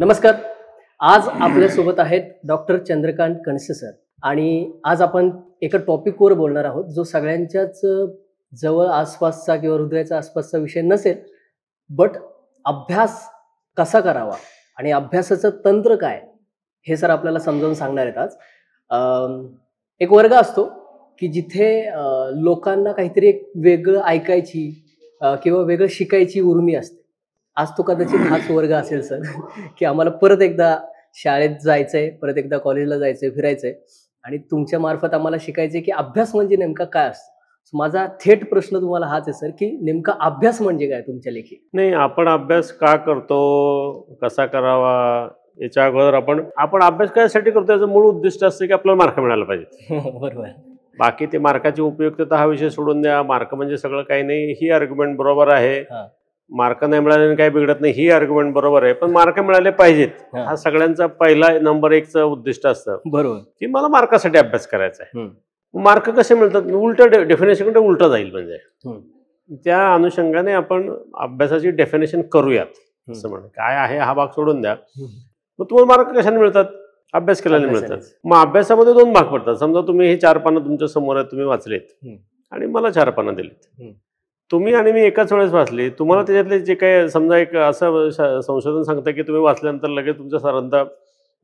नमस्कार. आज आपल्यासोबत आहेत डॉक्टर चंद्रकांत कणसे सर आणि आज आपण एका टॉपिकवर बोलणार आहोत जो सगळ्यांच्याच जवळ आसपासचा किंवा हृदयाच्या आसपासचा विषय नसेल, बट अभ्यास कसा करावा आणि अभ्यासाचं तंत्र काय हे सर आपल्याला समजावून सांगणार आहेत आज. एक वर्ग असतो की जिथे लोकांना काहीतरी एक वेगळं ऐकायची किंवा वेगळं शिकायची उर्मी असते. आज तो कदाचित हाच वर्ग असेल सर की आम्हाला परत एकदा शाळेत जायचंय, परत एकदा कॉलेजला जायचंय, फिरायचंय आणि तुमच्या मार्फत आम्हाला शिकायचंय की अभ्यास म्हणजे नेमका काय असतो. माझा थेट प्रश्न तुम्हाला हाच आहे सर की नेमका अभ्यास म्हणजे काय तुमच्या लेखी? नाही, आपण अभ्यास का करतो, कसा करावा याच्या अगोदर आपण अभ्यास कशासाठी करतो याचं मूळ उद्दिष्ट असतं की आपल्याला मार्क मिळायला पाहिजे. बरोबर. बाकी ते मार्काची उपयुक्तता हा विषय सोडून द्या. मार्क म्हणजे सगळं काही नाही, ही आर्ग्युमेंट बरोबर आहे. मार्क नाही मिळाल्याने काही बिघडत नाही, ही आर्ग्युमेंट बरोबर आहे. पण मार्क मिळाले पाहिजेत हा सगळ्यांचा पहिला नंबर 1चं उद्दिष्ट असतं. बरोबर की मला मार्कासाठी अभ्यास करायचा आहे. मार्क कसे मिळतात? उलट डेफिनेशनकडे उलट जाईल. म्हणजे त्या अनुषंगाने आपण अभ्यासाची डेफिनेशन करूयात. असं म्हण काय आहे हा भाग सोडून द्या. मग तुम्हाला मार्क कशाने मिळतात? अभ्यास केल्याने मिळतात. मग अभ्यासामध्ये 2 भाग पडतात. समजा तुम्ही हे 4 पानं तुमच्या समोर आहेत, तुम्ही वाचलेत आणि मला 4 पानं दिलीत. तुम्ही आणि मी एकाच वेळेस वाचली. तुम्हाला त्याच्यातले जे काही समजा एक असं संशोधन सांगतं की तुम्ही वाचल्यानंतर लगेच तुमच्या साधारणतः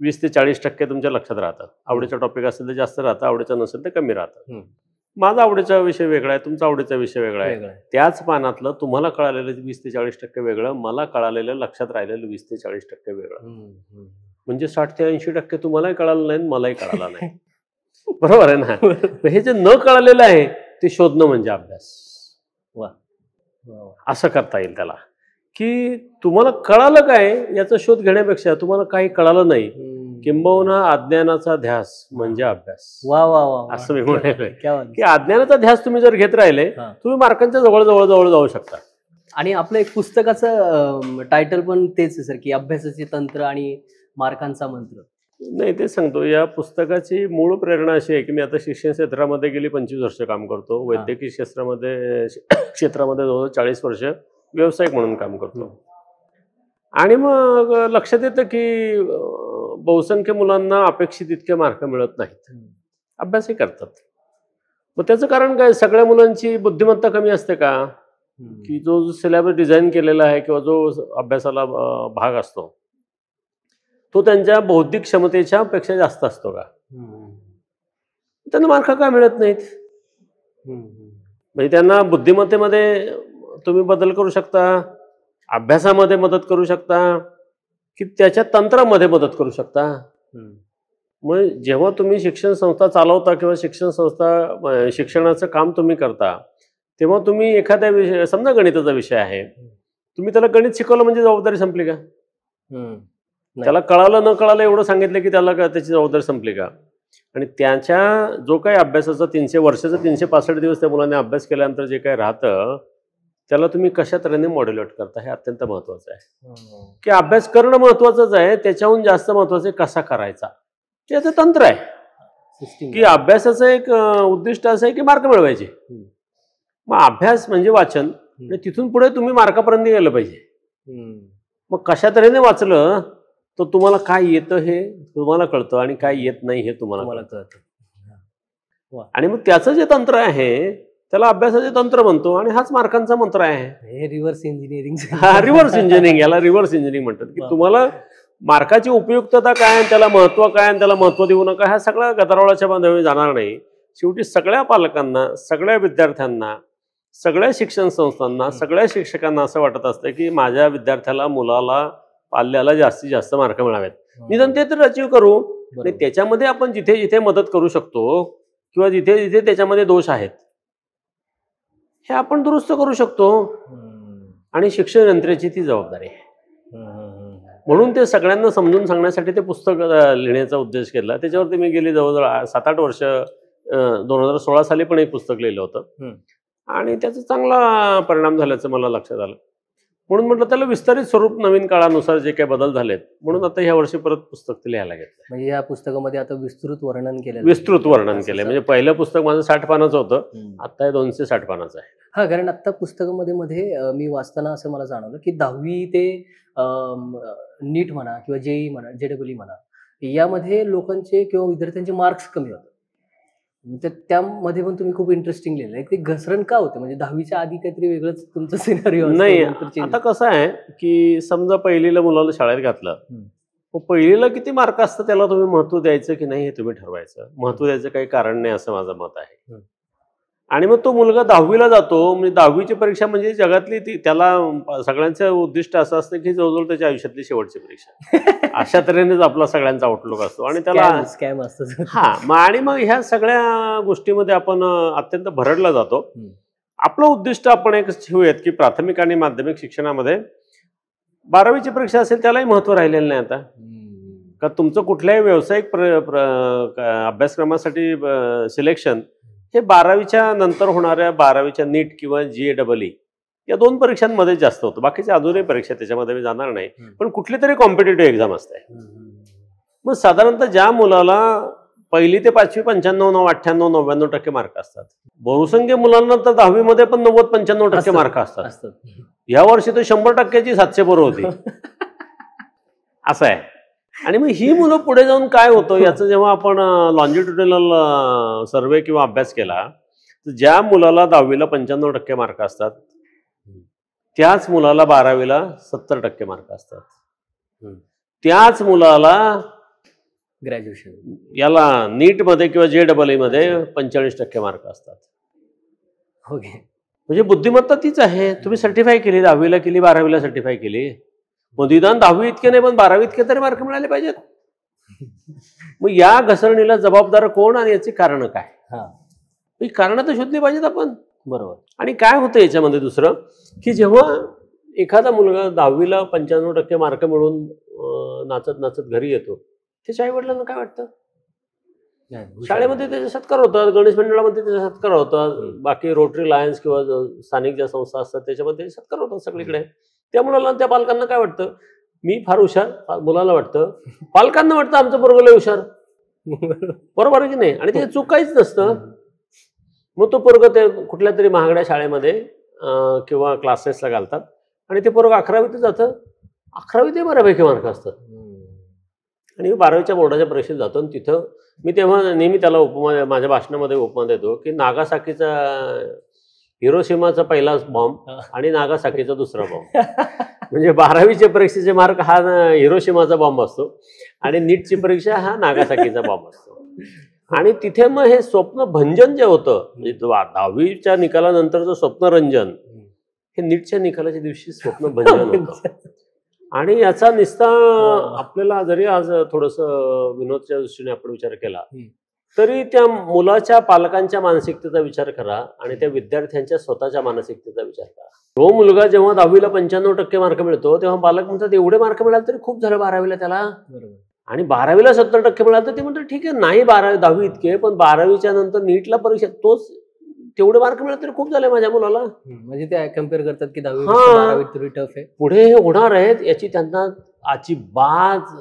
20 ते 40% तुमच्या लक्षात राहतं. आवडीचा टॉपिक असेल तर जास्त राहतं, आवडीचा नसेल तर कमी राहतं. माझा आवडीचा विषय वेगळा आहे, तुमचा आवडीचा विषय वेगळा आहे. त्याच पानातलं तुम्हाला कळालेलं 20 ते 40% वेगळं, मला कळालेलं लक्षात राहिलेलं 20 ते 40% वेगळं. म्हणजे 60 ते 80% तुम्हालाही कळालं नाही, मलाही कळालं नाही. बरोबर आहे ना? हे जे न कळालेलं आहे ते शोधणं म्हणजे अभ्यास. असं करता येईल त्याला की तुम्हाला कळालं काय याचा शोध घेण्यापेक्षा तुम्हाला काही कळालं नाही, किंबहुना अज्ञानाचा ध्यास म्हणजे अभ्यास. वा वा वा, असं मी म्हणालोय की अज्ञानाचा ध्यास तुम्ही जर घेत राहिले तुम्ही मार्कांच्या जवळ जवळ जवळ जाऊ शकता. आणि आपलं एक पुस्तकाचं टायटल पण तेच आहे सर की अभ्यासाचे तंत्र आणि मार्कांचा मंत्र. नाही, ते सांगतो. या पुस्तकाची मूळ प्रेरणा अशी आहे की मी आता शिक्षण क्षेत्रामध्ये गेली 25 वर्ष काम करतो. वैद्यकीय क्षेत्रामध्ये जवळ 40 वर्ष व्यावसायिक म्हणून काम करतो. आणि मग लक्षात येतं की बहुसंख्य मुलांना अपेक्षित इतके मार्क मिळत नाहीत, अभ्यासही करतात. मग त्याचं कारण काय? सगळ्या मुलांची बुद्धिमत्ता कमी असते का? की जो सिलेबस डिझाईन केलेला आहे किंवा जो अभ्यासाला भाग असतो तो त्यांच्या बौद्धिक क्षमतेच्या पेक्षा जास्त असतो का? त्यांना मार्क का मिळत नाहीत? म्हणजे त्यांना बुद्धिमत्तेमध्ये तुम्ही बदल करू शकता, अभ्यासामध्ये मदत करू शकता, की त्याच्या तंत्रामध्ये मदत करू शकता. मग जेव्हा तुम्ही शिक्षण संस्था चालवता किंवा शिक्षणाचं काम तुम्ही करता तेव्हा तुम्ही एखाद्या विषय, समजा गणिताचा विषय आहे, तुम्ही त्याला गणित शिकवलं म्हणजे जबाबदारी संपली का? त्याला कळालं न कळालं एवढं सांगितलं की त्याला त्याची जबाबदारी संपली का? आणि त्याच्या जो काही अभ्यासाचा 300 वर्षाचा 365 दिवस त्या मुलांनी अभ्यास केल्यानंतर जे काही राहतं त्याला तुम्ही कशा तऱ्हेने मॉड्युलेट करता हे अत्यंत महत्वाचं आहे. की अभ्यास करणं महत्वाचंच आहे, त्याच्याहून जास्त महत्वाचं आहे कसा करायचा. त्याचं तंत्र आहे की अभ्यासाचं एक उद्दिष्ट असं आहे की मार्क मिळवायचे. मग अभ्यास म्हणजे वाचन, तिथून पुढे तुम्ही मार्कापर्यंत गेलं पाहिजे. मग कशा तऱ्हेने वाचलं तर तुम्हाला काय येतं हे तुम्हाला कळतं आणि काय येत नाही हे तुम्हाला कळतं. आणि मग त्याचं जे तंत्र आहे त्याला अभ्यासाचे तंत्र म्हणतो आणि हाच मार्कांचा मंत्र आहे. हे रिव्हर्स इंजिनिअरिंग. रिव्हर्स इंजिनिअरिंग, याला रिव्हर्स इंजिनिअरिंग म्हणतात. की तुम्हाला मार्काची उपयुक्तता काय, त्याला महत्व काय आणि त्याला महत्व देऊ नका, ह्या सगळ्या गदारोळाच्या बांधावर जाणार नाही. शेवटी सगळ्या पालकांना, सगळ्या विद्यार्थ्यांना, सगळ्या शिक्षण संस्थांना, सगळ्या शिक्षकांना असं वाटत असतं की माझ्या विद्यार्थ्याला, मुलाला, पाल्याला जास्तीत जास्त मार्क मिळावेत. निदान ते तर अचीव करू. आणि त्याच्यामध्ये आपण जिथे जिथे मदत करू शकतो किंवा जिथे जिथे त्याच्यामध्ये दोष आहेत हे आपण दुरुस्त करू शकतो. आणि शिक्षण यंत्रणेची ती जबाबदारी आहे. म्हणून ते सगळ्यांना समजून सांगण्यासाठी ते पुस्तक लिहिण्याचा उद्देश केला. त्याच्यावरती मी गेली जवळजवळ 7-8 वर्ष, 2016 साली पण एक पुस्तक लिहिलं होतं आणि त्याचा चांगला परिणाम झाल्याचं मला लक्षात आलं. म्हणून म्हटलं त्याला विस्तारित स्वरूप नवीन काळानुसार जे काही बदल झालेत म्हणून आता ह्या वर्षी परत पुस्तक ते लिहायला घेतलं. म्हणजे या पुस्तकामध्ये आता विस्तृत वर्णन केलं. विस्तृत वर्णन केलंय. म्हणजे पहिलं पुस्तक माझं 60 पानाचं होतं, आता हे 260 पानाचं आहे. हा, कारण आता पुस्तकामध्ये मी वाचताना असं मला जाणवलं की 10वी ते नीट म्हणा किंवा जेई म्हणा, JEE म्हणा, यामध्ये लोकांचे किंवा विद्यार्थ्यांचे मार्क्स कमी होतात. तर त्यामध्ये पण तुम्ही खूप इंटरेस्टिंग लिहिलं. ते घसरण का होते? म्हणजे 10वीच्या आधी काहीतरी वेगळंच तुमचं सिनारिओ नाही. आता कसं आहे की समजा पहिलीला मुलाला शाळेत घातलं, पहिलीला किती मार्क असतं त्याला तुम्ही महत्व द्यायचं की नाही हे तुम्ही ठरवायचं. महत्व द्यायचं काही कारण नाही असं माझं मत आहे. आणि मग तो मुलगा 10वीला जातो, म्हणजे 10वीची परीक्षा म्हणजे जगातली त्याला सगळ्यांचं उद्दिष्ट असं असतं की जवळजवळ त्याच्या आयुष्यातली शेवटची परीक्षा अशा तऱ्हेनेच आपला सगळ्यांचा आउटलुक असतो आणि त्याला स्कॅम असतो. आणि मग ह्या सगळ्या गोष्टीमध्ये आपण अत्यंत भरडला जातो. आपलं उद्दिष्ट आपण एक ठेवूयात की प्राथमिक आणि माध्यमिक शिक्षणामध्ये 12वीची परीक्षा असेल त्यालाही महत्व राहिलेलं नाही आता. का तुमचं कुठल्याही व्यावसायिक अभ्यासक्रमासाठी सिलेक्शन हे 12वीच्या नंतर होणाऱ्या 12वीच्या नीट किंवा JEE या 2 परीक्षांमध्ये जास्त होतं. बाकीच्या अजूनही परीक्षा त्याच्यामध्ये मी जाणार नाही, पण कुठली तरी कॉम्पिटेटिव्ह एक्झाम असते. मग साधारणतः ज्या मुलाला 1ली ते 5वी 95, 98, 99% मार्क असतात, बहुसंख्य मुलांना तर 10वीमध्ये पण 90-95% मार्क असतात. या वर्षी तर 100%ची 700 पोरं होती. असं आहे. आणि मग ही मुलं पुढे जाऊन काय होतं याचं जेव्हा आपण लॉन्जिट्युडिनल सर्वे किंवा अभ्यास केला, तर ज्या मुलाला 10वीला 95% मार्क असतात त्याच मुलाला 12वीला 70% मार्क असतात. त्याच मुलाला ग्रॅज्युएशन याला नीटमध्ये किंवा JEE मध्ये 45% मार्क असतात. म्हणजे बुद्धिमत्ता तीच आहे. तुम्ही सर्टिफाय केली, 10वीला केली, 12वीला सर्टिफाय केली. मग निदान 10वी इतके नाही पण 12वी इतके तरी मार्क मिळाले पाहिजेत. मग या घसरणीला जबाबदार कोण आणि याची कारणं काय? ही कारणं तर शोधली पाहिजेत आपण. बरोबर. आणि काय होतं याच्यामध्ये दुसरं की जेव्हा एखादा मुलगा 10वीला 95% मार्क मिळून नाचत नाचत घरी येतो, त्याच्या आईवडिलांना काय वाटतं? शाळेमध्ये त्याचे सत्कार होतात, गणेश मंडळामध्ये त्याचे सत्कार होतात, बाकी रोटरी लायन्स किंवा स्थानिक ज्या संस्था असतात त्याच्यामध्ये सत्कार होतात सगळीकडे. त्या मुलाला त्या पालकांना काय वाटतं? मी फार हुशार, मुलाला वाटतं, पालकांना वाटतं आमचं पोरगं लय हुशार. बरोबर आहे की नाही? आणि ते चूक काहीच नसतं. मग तो पोरगं ते कुठल्या तरी महागड्या शाळेमध्ये किंवा क्लासेसला घालतात आणि ते पोरगं 11वीत जातं. 11वीत बऱ्यापैकी मार्क असतात. आणि 12वीच्या बोर्डाच्या परीक्षेत जातो आणि तिथं मी तेव्हा नेहमी त्याला उपमा माझ्या भाषणामध्ये उपमा देतो की नागासाकीचा हिरोशिमाचा पहिला बॉम्ब आणि नागासाकीचा दुसरा बॉम्ब. म्हणजे 12वीच्या परीक्षेचे मार्क हा हिरोशिमाचा बॉम्ब असतो आणि नीटची परीक्षा हा नागासाकीचा बॉम्ब असतो. आणि तिथे मग हे स्वप्न भंजन जे होतं, म्हणजे 10वीच्या निकालानंतरचं स्वप्नरंजन हे नीटच्या निकालाच्या दिवशी स्वप्न भंजन होतं. आणि याचा निस्ता आपल्याला जरी आज थोडंसं विनोदच्या दृष्टीने आपण विचार केला तरी त्या मुलाच्या पालकांच्या मानसिकतेचा विचार करा आणि त्या विद्यार्थ्यांच्या स्वतःच्या मानसिकतेचा विचार करा. तो मुलगा जेव्हा 10वीला 95% मार्क मिळतो तेव्हा पालक म्हणतात एवढे मार्क मिळाले तरी खूप झालं 12वीला त्याला. आणि 12वीला 70% मिळाले तर ते म्हणतात ठीक आहे, नाही 10वी इतके, पण 12वीच्या नंतर नीटला परीक्षा तोच तेवढे मार्क मिळाले तरी खूप झाले माझ्या मुलाला. म्हणजे ते कम्पेअर करतात की 10वी 12वी तरी टफ आहे, पुढे हे होणार आहेत याची त्यांना अजिबात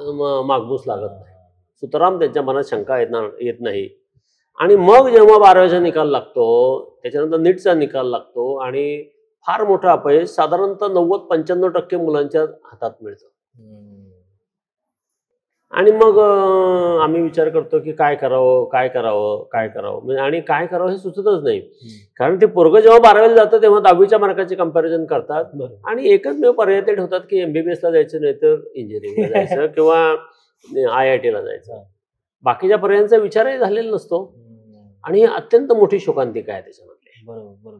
मागमूस लागत नाही. सुतराम त्यांच्या मनात शंका येत नाही. आणि मग जेव्हा 12वीचा निकाल लागतो, त्याच्यानंतर नीटचा निकाल लागतो आणि फार मोठं अपयश साधारणतः 90-95% मुलांच्या हातात मिळतं. आणि मग आम्ही विचार करतो की काय करावं काय करावं काय करावं, आणि काय करावं हे सुचतच नाही. कारण ते पोरगं जेव्हा 12वीला जातं तेव्हा 10वीच्या मार्काचे कंपॅरिझन करतात आणि एकच पर्याय ते ठेवतात की MBBSला जायचं नाही तर इंजिनिअरिंगला जायचं किंवा IITला जायचं. बाकीच्या पर्यायांचा विचारही झालेला नसतो आणि ही अत्यंत मोठी शोकांतिका आहे त्याच्यामध्ये. बरोबर.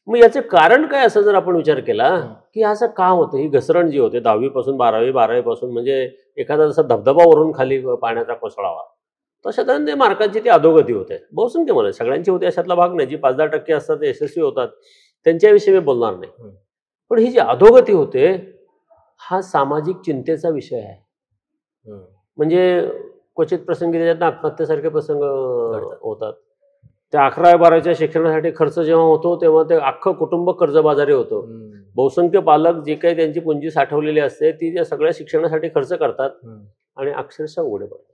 मग याचं कारण काय असं जर आपण विचार केला की असं का होतं, ही घसरण जी होते 10वी पासून 12वी 12वी पासून, म्हणजे एखादा जसा धबधबा वरून खाली पाण्याचा कोसळावा तशा तऱ्हेने मार्कांची ती अधोगती होते. बहुसंख्य मला सगळ्यांची होते अशातला भाग नाही. जी 5-10% असतात ते यशस्वी होतात त्यांच्याविषयी मी बोलणार नाही, पण ही जी अधोगती होते हा सामाजिक चिंतेचा विषय आहे. म्हणजे क्वचित प्रसंगी त्याच्यात आत्महत्येसारखे प्रसंग होतात. त्या 11वी 12वीच्या शिक्षणासाठी खर्च जेव्हा होतो तेव्हा ते अख्खं कुटुंब कर्जबाजारी होतं. बहुसंख्य पालक जे काही त्यांची पुंजी साठवलेली असते ती त्या सगळ्या शिक्षणासाठी खर्च करतात आणि अक्षरशः उघडे पडतात.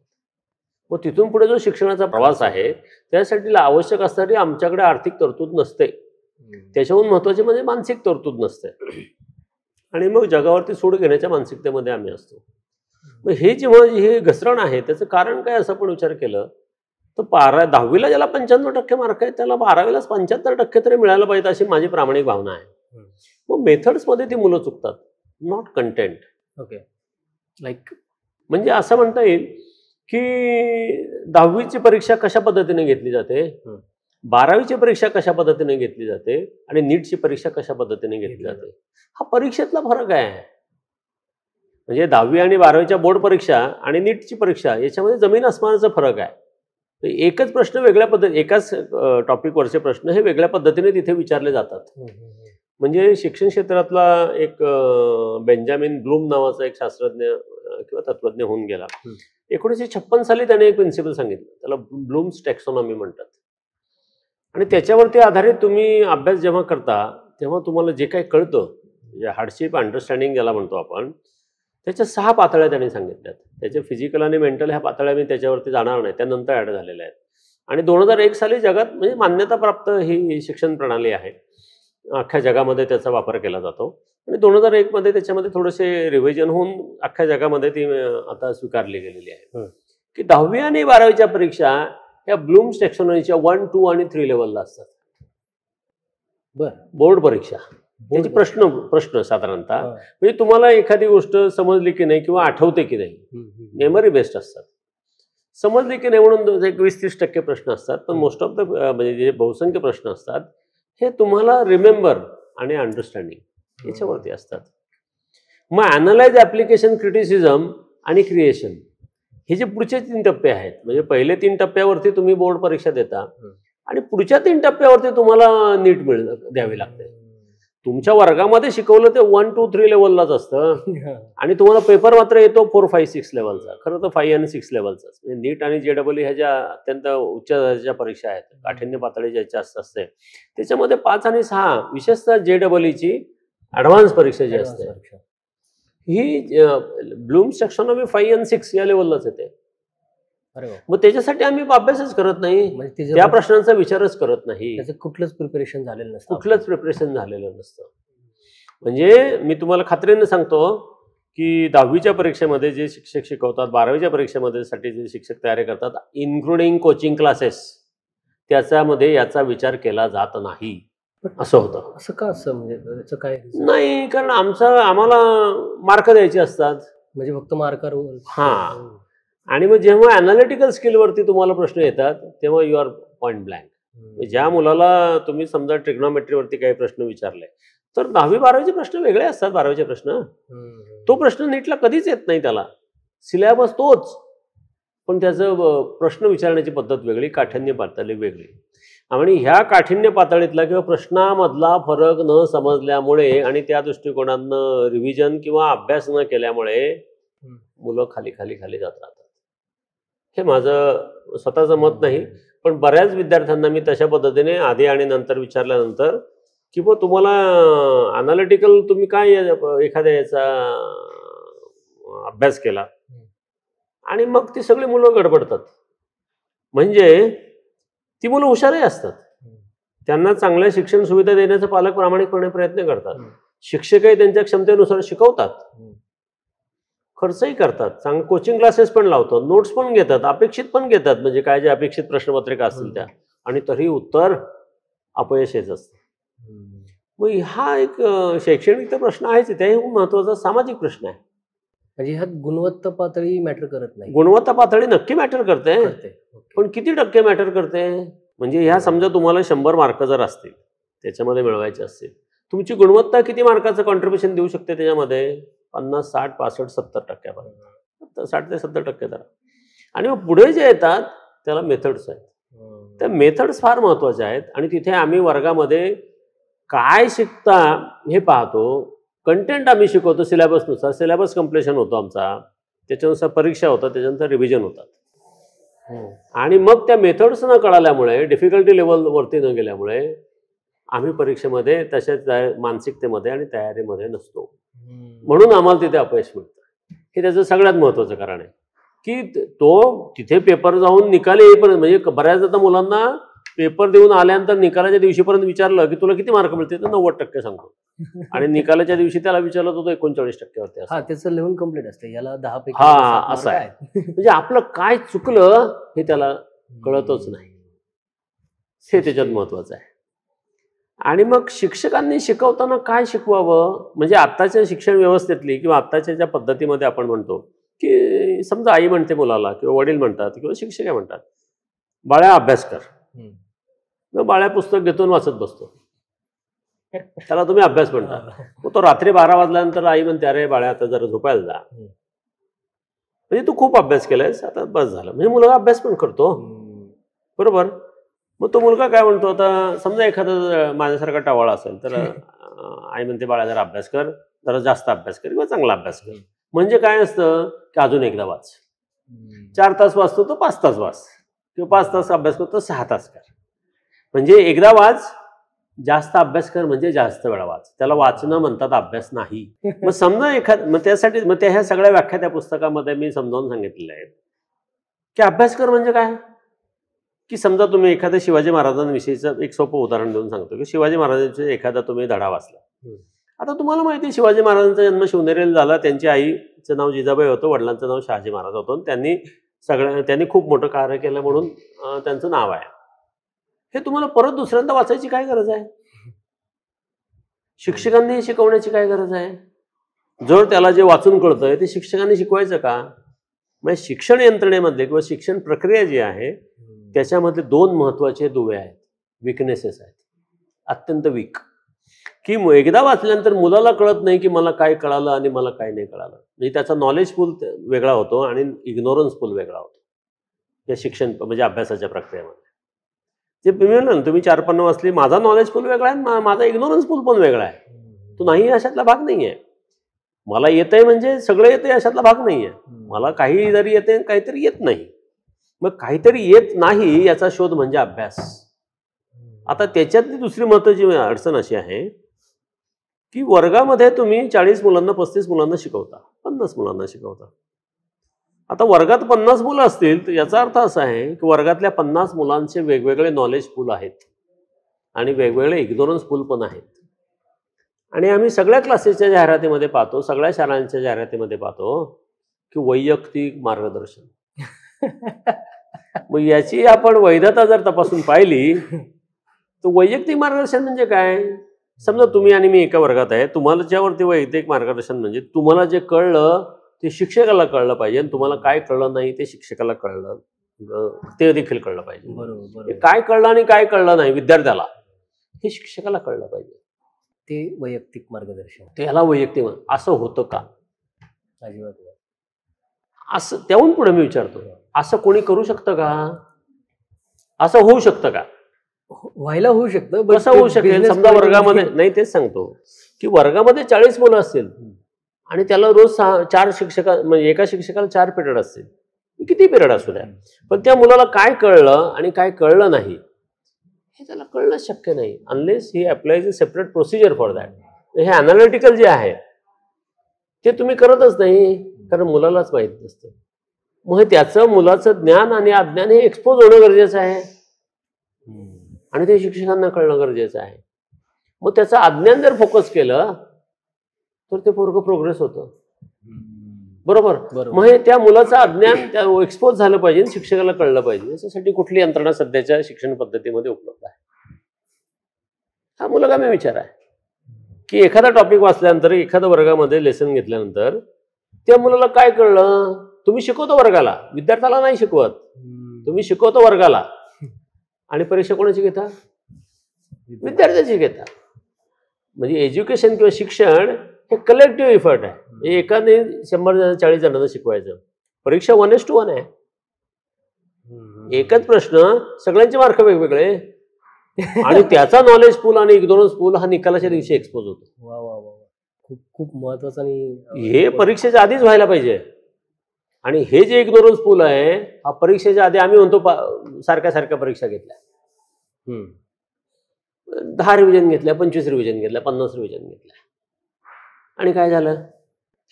मग तिथून पुढे जो शिक्षणाचा प्रवास आहे त्यासाठी आवश्यक असणारी आमच्याकडे आर्थिक तरतूद नसते. त्याच्याहून महत्त्वाचे म्हणजे मानसिक तरतूद नसते. आणि मग जगावरती सूड घेण्याच्या मानसिकतेमध्ये आम्ही असतो. मग हे जेव्हा हे घसरण आहे त्याचं कारण काय असं पण विचार केलं तर 10वीला ज्याला 95% मार्क आहेत त्याला 12वीलाच 75% तरी मिळायला पाहिजे अशी माझी प्रामाणिक भावना आहे. मग मेथड्समध्ये ती मुलं चुकतात, नॉट कंटेंट. ओके, लाईक म्हणजे असं म्हणता येईल की 10वीची परीक्षा कशा पद्धतीने घेतली जाते, 12वीची परीक्षा कशा पद्धतीने घेतली जाते आणि नीटची परीक्षा कशा पद्धतीने घेतली जाते, हा परीक्षेतला फरक आहे. म्हणजे 10वी आणि 12वीच्या बोर्ड परीक्षा आणि नीटची परीक्षा याच्यामध्ये जमीन आसमानाचा फरक आहे. एकच प्रश्न वेगळ्या पद्धती, एकाच टॉपिकवरचे प्रश्न हे वेगळ्या पद्धतीने तिथे विचारले जातात. म्हणजे शिक्षण क्षेत्रातला एक बेंजामिन ब्लूम नावाचा एक शास्त्रज्ञ किंवा तत्वज्ञ होऊन गेला. 1956 साली त्याने एक प्रिन्सिपल सांगितलं, त्याला ब्लूम्स टॅक्सॉनॉमी म्हणतात. आणि त्याच्यावरती आधारित तुम्ही अभ्यास जेव्हा करता तेव्हा तुम्हाला जे काही कळतं, म्हणजे हार्डशिप अंडरस्टँडिंग ज्याला म्हणतो आपण, त्याच्या 6 पातळ्या त्यांनी सांगितल्यात. त्याचे फिजिकल आणि मेंटल ह्या पातळ्या मी त्याच्यावरती जाणार नाही, त्यानंतर ॲड झालेल्या आहेत. आणि 2001 साली जगात म्हणजे मान्यताप्राप्त ही शिक्षण प्रणाली आहे, अख्ख्या जगामध्ये त्याचा वापर केला जातो. आणि 2001 मध्ये त्याच्यामध्ये थोडेसे रिव्हिजन होऊन अख्ख्या जगामध्ये ती आता स्वीकारली गेलेली आहे की 10वी आणि 12वीच्या परीक्षा ह्या ब्लूम्स टॅक्सॉनॉमीच्या 1, 2 आणि 3 लेवलला असतात. बोर्ड परीक्षा त्याची प्रश्न साधारणतः म्हणजे तुम्हाला एखादी गोष्ट समजली की नाही किंवा आठवते की नाही, मेमरी बेस्ड असतात. समजली की नाही म्हणून 20-30% प्रश्न असतात, पण मोस्ट ऑफ द म्हणजे जे बहुसंख्य प्रश्न असतात हे तुम्हाला रिमेंबर आणि अंडरस्टँडिंग याच्यावरती असतात. मग ॲनालाइज, ॲप्लिकेशन, क्रिटिसिझम आणि क्रिएशन हे जे पुढचे 3 टप्पे आहेत, म्हणजे पहिले 3 टप्प्यावरती तुम्ही बोर्ड परीक्षा देता आणि पुढच्या 3 टप्प्यावरती तुम्हाला नीट द्यावी लागते. तुमच्या वर्गामध्ये शिकवलं ते 1, 2, 3 लेवललाच असतं आणि तुम्हाला पेपर मात्र येतो 4, 5, 6 लेवलचा. खरं तर 5 आणि 6 लेवलचाच. म्हणजे नीट आणि JEE ह्या ज्या अत्यंत उच्च दर्जाच्या परीक्षा आहेत, काठिण्य पातळी ज्याची असते त्याच्यामध्ये 5 आणि 6 विशेषतः JEE ॲडव्हान्स परीक्षा जी असते ही ब्लूम्स टॅक्सॉनॉमी 5 आणि 6 या लेवललाच येते. मग त्याच्यासाठी आम्ही अभ्यासच करत नाही, त्या प्रश्नांचा विचारच करत नाही, कुठलंच प्रिपरेशन झालेलं नसतं. म्हणजे मी तुम्हाला खात्रीने सांगतो की 10वीच्या परीक्षेमध्ये जे शिक्षक शिकवतात, 12वीच्या परीक्षेमध्ये साठी जे शिक्षक तयारी करतात, इन्क्लुडिंग कोचिंग क्लासेस, त्याच्यामध्ये याचा विचार केला जात नाही. असं होतं. असं का? असं म्हणजे त्याचं काय नाही, कारण आम्हाला मार्क द्यायचे असतात, म्हणजे फक्त मार्कावर. हां. आणि मग जेव्हा ॲनालिटिकल स्किलवरती तुम्हाला प्रश्न येतात तेव्हा यू आर पॉईंट ब्लँक. ज्या मुलाला तुम्ही समजा ट्रिग्नॉमेट्रीवरती काही प्रश्न विचारले तर 10वी 12वीचे प्रश्न वेगळे असतात. 12वीचे प्रश्न, तो प्रश्न नीटला कधीच येत नाही, त्याला सिलेबस तोच, पण त्याचं प्रश्न विचारण्याची पद्धत वेगळी, काठिण्य पातळी वेगळी. आणि ह्या काठिण्य पातळीतला किंवा प्रश्नामधला फरक न समजल्यामुळे आणि त्या दृष्टिकोनातनं रिव्हिजन किंवा अभ्यास न केल्यामुळे मुलं खाली जात राहतात. हे माझं स्वतःचं मत नाही, पण बऱ्याच विद्यार्थ्यांना मी तशा पद्धतीने आधी आणि नंतर विचारल्यानंतर की बा तुम्हाला अनालिटिकल तुम्ही काय एखाद्या याचा अभ्यास केला, आणि मग ती सगळी मुलं गडबडतात. म्हणजे ती मुलं हुशारही असतात, त्यांना चांगल्या शिक्षण सुविधा देण्याचा पालक प्रामाणिकपणे प्रयत्न करतात, शिक्षकही त्यांच्या क्षमतेनुसार शिकवतात, खर्चही करतात, चांगले कोचिंग क्लासेस पण लावतात, नोट्स पण घेतात, अपेक्षित पण घेतात, म्हणजे काय जे अपेक्षित प्रश्नपत्रिका असतील त्या, आणि तरी उत्तर अपयश येत असतं. मग हा एक शैक्षणिक तर प्रश्न आहेच, त्याही महत्वाचा सामाजिक प्रश्न आहे. म्हणजे ह्यात गुणवत्ता पातळी मॅटर करत नाही. गुणवत्ता पातळी नक्की मॅटर करते, पण किती टक्के मॅटर करते? म्हणजे ह्या समजा तुम्हाला 100 मार्क जर असतील त्याच्यामध्ये मिळवायचे असतील, तुमची गुणवत्ता किती मार्काचं कॉन्ट्रीब्युशन देऊ शकते त्याच्यामध्ये? 50, 60, 65, 70% 60 ते 70% धरा. आणि मग पुढे जे येतात त्याला मेथड्स आहेत. त्या मेथड्स फार महत्वाच्या आहेत, आणि तिथे आम्ही वर्गामध्ये काय शिकता हे पाहतो. कंटेंट आम्ही शिकवतो सिलेबसनुसार, सिलेबस कम्प्लिशन होतो आमचा, त्याच्यानुसार परीक्षा होतात, त्याच्यानंतर रिव्हिजन होतात. आणि मग त्या मेथड्स न कळाल्यामुळे, डिफिकल्टी लेवलवरती न गेल्यामुळे आम्ही परीक्षेमध्ये तशाच मानसिकतेमध्ये आणि तयारीमध्ये नसतो, म्हणून आम्हाला तिथे अपयश मिळतं. हे त्याचं सगळ्यात महत्त्वाचं कारण आहे की तो तिथे पेपर जाऊन निकाल येईपर्यंत, म्हणजे बऱ्याचदा मुलांना पेपर देऊन आल्यानंतर निकालाच्या दिवशीपर्यंत विचारलं की तुला किती मार्क मिळते, तर 90% सांगतो. आणि निकालाच्या दिवशी त्याला विचारलं तर तो 39% होते. त्याचं लेव्हल कम्प्लीट असतं, याला 10 पैकी. असं आहे. म्हणजे आपलं काय चुकलं हे त्याला कळतच नाही, हे त्याच्यात महत्वाचं आहे. आणि मग शिक्षकांनी शिकवताना काय शिकवावं, म्हणजे आत्ताच्या शिक्षण व्यवस्थेतली किंवा आत्ताच्या ज्या पद्धतीमध्ये आपण म्हणतो की समजा आई म्हणते मुलाला किंवा वडील म्हणतात किंवा शिक्षक म्हणतात, बाळा अभ्यास कर. मग बाळ्या पुस्तक घेतो वाचत बसतो, त्याला तुम्ही अभ्यास म्हणता. मग तो रात्री 12 वाजल्यानंतर आई म्हणते अरे बाळ्या आता जरा झोपायला जा, म्हणजे तू खूप अभ्यास केलायस आता बस झालं. म्हणजे मुलगा अभ्यास पण करतो, बरोबर. मग तो मुलगा काय म्हणतो, आता समजा एखादा माझ्यासारखा टवाळा असेल तर आई म्हणते बाळा जरा अभ्यास कर, जरा जास्त अभ्यास कर किंवा चांगला अभ्यास कर. म्हणजे काय असतं की अजून एकदा वाच. 4 तास वाचतो तो 5 तास वाच, किंवा 5 तास अभ्यास करतो 6 तास कर. म्हणजे एकदा वाच, जास्त अभ्यास कर म्हणजे जास्त वेळा वाच. त्याला वाचणं म्हणतात, अभ्यास नाही. मग समजा मग त्यासाठी मग ह्या सगळ्या व्याख्या त्या पुस्तकामध्ये मी समजावून सांगितलेल्या आहेत की अभ्यास कर म्हणजे काय. की समजा तुम्ही एखाद्या शिवाजी महाराजांविषयीचं एक सोपं उदाहरण देऊन सांगतो की शिवाजी महाराजांचा एखादा तुम्ही धडा वाचला. आता तुम्हाला माहिती आहे शिवाजी महाराजांचा जन्म शिवनेरीला झाला, त्यांची आईचं नाव जिजाबाई होतं, वडिलांचं नाव शहाजी महाराज होतं. त्यांनी खूप मोठं कार्य केलं म्हणून त्यांचं नाव आहे. हे तुम्हाला परत दुसऱ्यांदा वाचायची काय गरज आहे, शिक्षकांनी शिकवण्याची काय गरज आहे. जर त्याला जे वाचून कळतंय ते शिक्षकांनी शिकवायचं का. म्हणजे शिक्षण यंत्रणेमध्ये किंवा शिक्षण प्रक्रिया जी आहे त्याच्यामध्ये 2 महत्वाचे दुवे आहेत, विकनेसेस आहेत, अत्यंत वीक. की एकदा वाचल्यानंतर मुलाला कळत नाही की मला काय कळालं आणि मला काय नाही कळालं. म्हणजे त्याचा नॉलेज पूल वेगळा होतो आणि इग्नोरन्स पूल वेगळा होतो या शिक्षण म्हणजे अभ्यासाच्या प्रक्रियेमध्ये. जे म्हणलं ना तुम्ही 4 पानं वाचली, माझा नॉलेज पूल वेगळा आहे, माझा इग्नोरन्स पूल पण वेगळा आहे. तो नाही अशातला भाग नाही आहे. मला येतंय म्हणजे सगळं येतंय अशातला भाग नाही आहे. मला काही जरी येते काहीतरी येत नाही. मग काहीतरी येत नाही याचा शोध म्हणजे अभ्यास. आता त्याच्यातली दुसरी महत्त्वाची अडचण अशी आहे की वर्गामध्ये तुम्ही 40 मुलांना 35 मुलांना शिकवता, 50 मुलांना शिकवता. आता वर्गात 50 मुलं असतील तर याचा अर्थ असा आहे की वर्गातल्या 50 मुलांचे वेगवेगळे नॉलेज पूल आहेत आणि वेगवेगळे इग्नोरन्स पूल पण आहेत. आणि आम्ही सगळ्या क्लासेसच्या जाहिरातीमध्ये पाहतो, सगळ्या शाळांच्या जाहिरातीमध्ये पाहतो की वैयक्तिक मार्गदर्शन. मग याची आपण वैधता जर तपासून पाहिली तर वैयक्तिक मार्गदर्शन म्हणजे काय. समजा तुम्ही आणि मी एका वर्गात आहे, तुम्हाला ज्यावरती वैयक्तिक मार्गदर्शन म्हणजे तुम्हाला जे कळलं ते शिक्षकाला कळलं पाहिजे, तुम्हाला काय कळलं नाही ते शिक्षकाला कळलं ते देखील कळलं पाहिजे. बरोबर. काय कळलं आणि काय कळलं नाही विद्यार्थ्याला हे शिक्षकाला कळलं पाहिजे. ते वैयक्तिक मार्गदर्शन, त्याला वैयक्तिक. असं होतं का. अजिबात. असं त्याहून पुढे मी विचारतो, असं कोणी करू शकतं का, असं होऊ शकतं का. व्हायला होऊ शकतं, कसं होऊ शकेल. समजा वर्गामध्ये नाही, तेच सांगतो की वर्गामध्ये 40 मुलं असतील आणि त्याला रोज 4 शिक्षक म्हणजे एका शिक्षकाला 4 पिरियड असतील, किती पिरियड असू द्या, पण त्या मुलाला काय कळलं आणि काय कळलं नाही हे त्याला कळणं शक्य नाही unless he applies a separate procedure for that. हे अनालिटिकल जे आहे ते तुम्ही करतच नाही, कारण मुलालाच माहीत नसतं. मग त्याचं मुलाचं ज्ञान आणि अज्ञान हे एक्सपोज होणं गरजेचं आहे आणि ते शिक्षकांना कळणं गरजेचं आहे. मग त्याचं अज्ञान जर फोकस केलं तर ते पोरगं प्रोग्रेस होतं. बरोबर. मग हे त्या मुलाचं अज्ञान त्या एक्सपोज झालं पाहिजे, शिक्षकाला कळलं पाहिजे. याच्यासाठी कुठली यंत्रणा सध्याच्या शिक्षण पद्धतीमध्ये उपलब्ध आहे. हा मुलगामी विचार आहे की एखादा टॉपिक वाचल्यानंतर एखाद्या वर्गामध्ये लेसन घेतल्यानंतर त्या मुलाला काय कळलं. तुम्ही शिकवतो वर्गाला, विद्यार्थ्याला नाही शिकवत. तुम्ही शिकवतो वर्गाला आणि परीक्षा कोणाची घेता, विद्यार्थ्याची घेता. म्हणजे एज्युकेशन किंवा शिक्षण हे कलेक्टिव्ह इफर्ट आहे. एकाने 100-40 जणांना शिकवायचं. परीक्षा 1:1 आहे. एकच प्रश्न, सगळ्यांचे मार्क वेगवेगळे आणि त्याचा नॉलेज पूल आणि इग्नोरन्स पूल हा निकालाच्या दिवशी एक्सपोज होतो. वा वा वा, खूप खूप महत्वाचं. आणि हे परीक्षेच्या आधीच व्हायला पाहिजे. आणि हे जे इग्नोरन्स पूल आहे हा परीक्षेच्या आधी आम्ही म्हणतो सारख्या सारख्या परीक्षा घेतल्या. 10 रिव्हिजन घेतल्या, 25 रिव्हिजन घेतल्या, 50 रिव्हिजन घेतल्या, आणि काय झालं?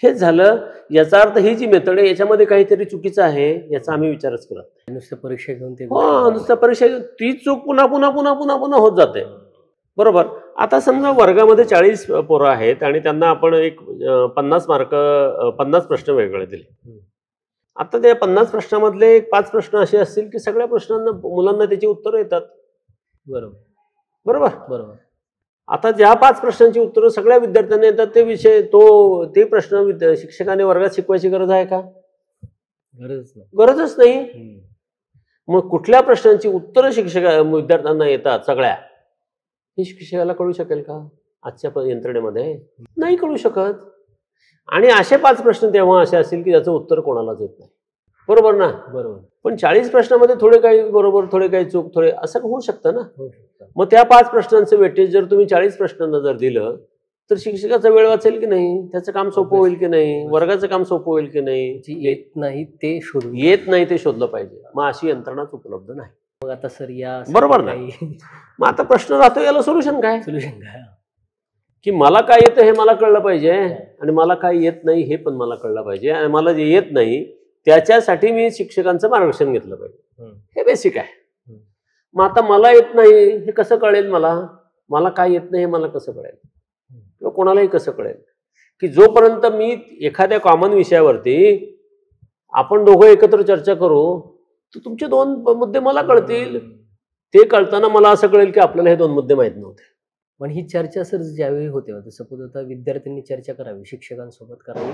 हेच झालं. याचा अर्थ ही जी मेथड आहे याच्यामध्ये काहीतरी चुकीचं आहे याचा आम्ही विचारच करत नाही. नुसतं परीक्षा घेऊन ते नुसतं परीक्षा ती चूक पुन्हा पुन्हा पुन्हा पुन्हा पुन्हा होत जाते. बरोबर. आता समजा वर्गामध्ये 40 पोरं आहेत आणि त्यांना आपण एक 50 मार्क 50 प्रश्न वेगळे दिले. आता त्या 50 प्रश्नामधले 5 प्रश्न असे असतील की सगळ्या प्रश्नांना मुलांना त्याची उत्तरं येतात. बरोबर बरोबर बरोबर. आता ज्या 5 प्रश्नांची उत्तरं सगळ्या विद्यार्थ्यांना येतात ते विषय ते प्रश्न शिक्षकाने वर्गात शिकवायची गरज आहे का? गरजच नाही. मग कुठल्या प्रश्नांची उत्तरं विद्यार्थ्यांना येतात सगळ्या, हे शिक्षकाला कळू शकेल का आजच्या यंत्रणेमध्ये? नाही कळू शकत. आणि असे 5 प्रश्न तेव्हा असे असतील की त्याचं उत्तर कोणालाच येत नाही. बरोबर ना? बरोबर. पण 40 प्रश्नामध्ये थोडे काही बरोबर, थोडे काही चूक, थोडे असं होऊ शकतं ना. मग त्या 5 प्रश्नांचं वेटेज जर तुम्ही 40 प्रश्नांना जर दिलं तर शिक्षकाचा वेळ वाचेल की नाही? त्याचं काम सोपं होईल की नाही? वर्गाचं काम सोपं होईल की नाही? येत नाही ते शोधलं पाहिजे. मग अशी यंत्रणाच उपलब्ध नाही. मग आता सर या बरोबर नाही. मग आता प्रश्न राहतो याला सोल्युशन काय? की मला काय येतं हे मला कळलं पाहिजे आणि मला काय येत नाही हे पण मला कळलं पाहिजे, आणि मला जे येत नाही त्याच्यासाठी मी शिक्षकांचं मार्गदर्शन घेतलं पाहिजे. हे बेसिक आहे. मग आता मला येत नाही हे कसं कळेल? मला काय येत नाही हे मला कसं कळेल किंवा कोणालाही कसं कळेल? की जोपर्यंत मी एखाद्या कॉमन विषयावरती आपण दोघं एकत्र चर्चा करू तर तुमचे 2 मुद्दे मला कळतील. ते कळताना मला असं कळेल की आपल्याला हे 2 मुद्दे माहीत नव्हते. पण ही चर्चा सर ज्यावेळी होते, सपोज आता विद्यार्थ्यांनी चर्चा करावी, शिक्षकांसोबत करावी,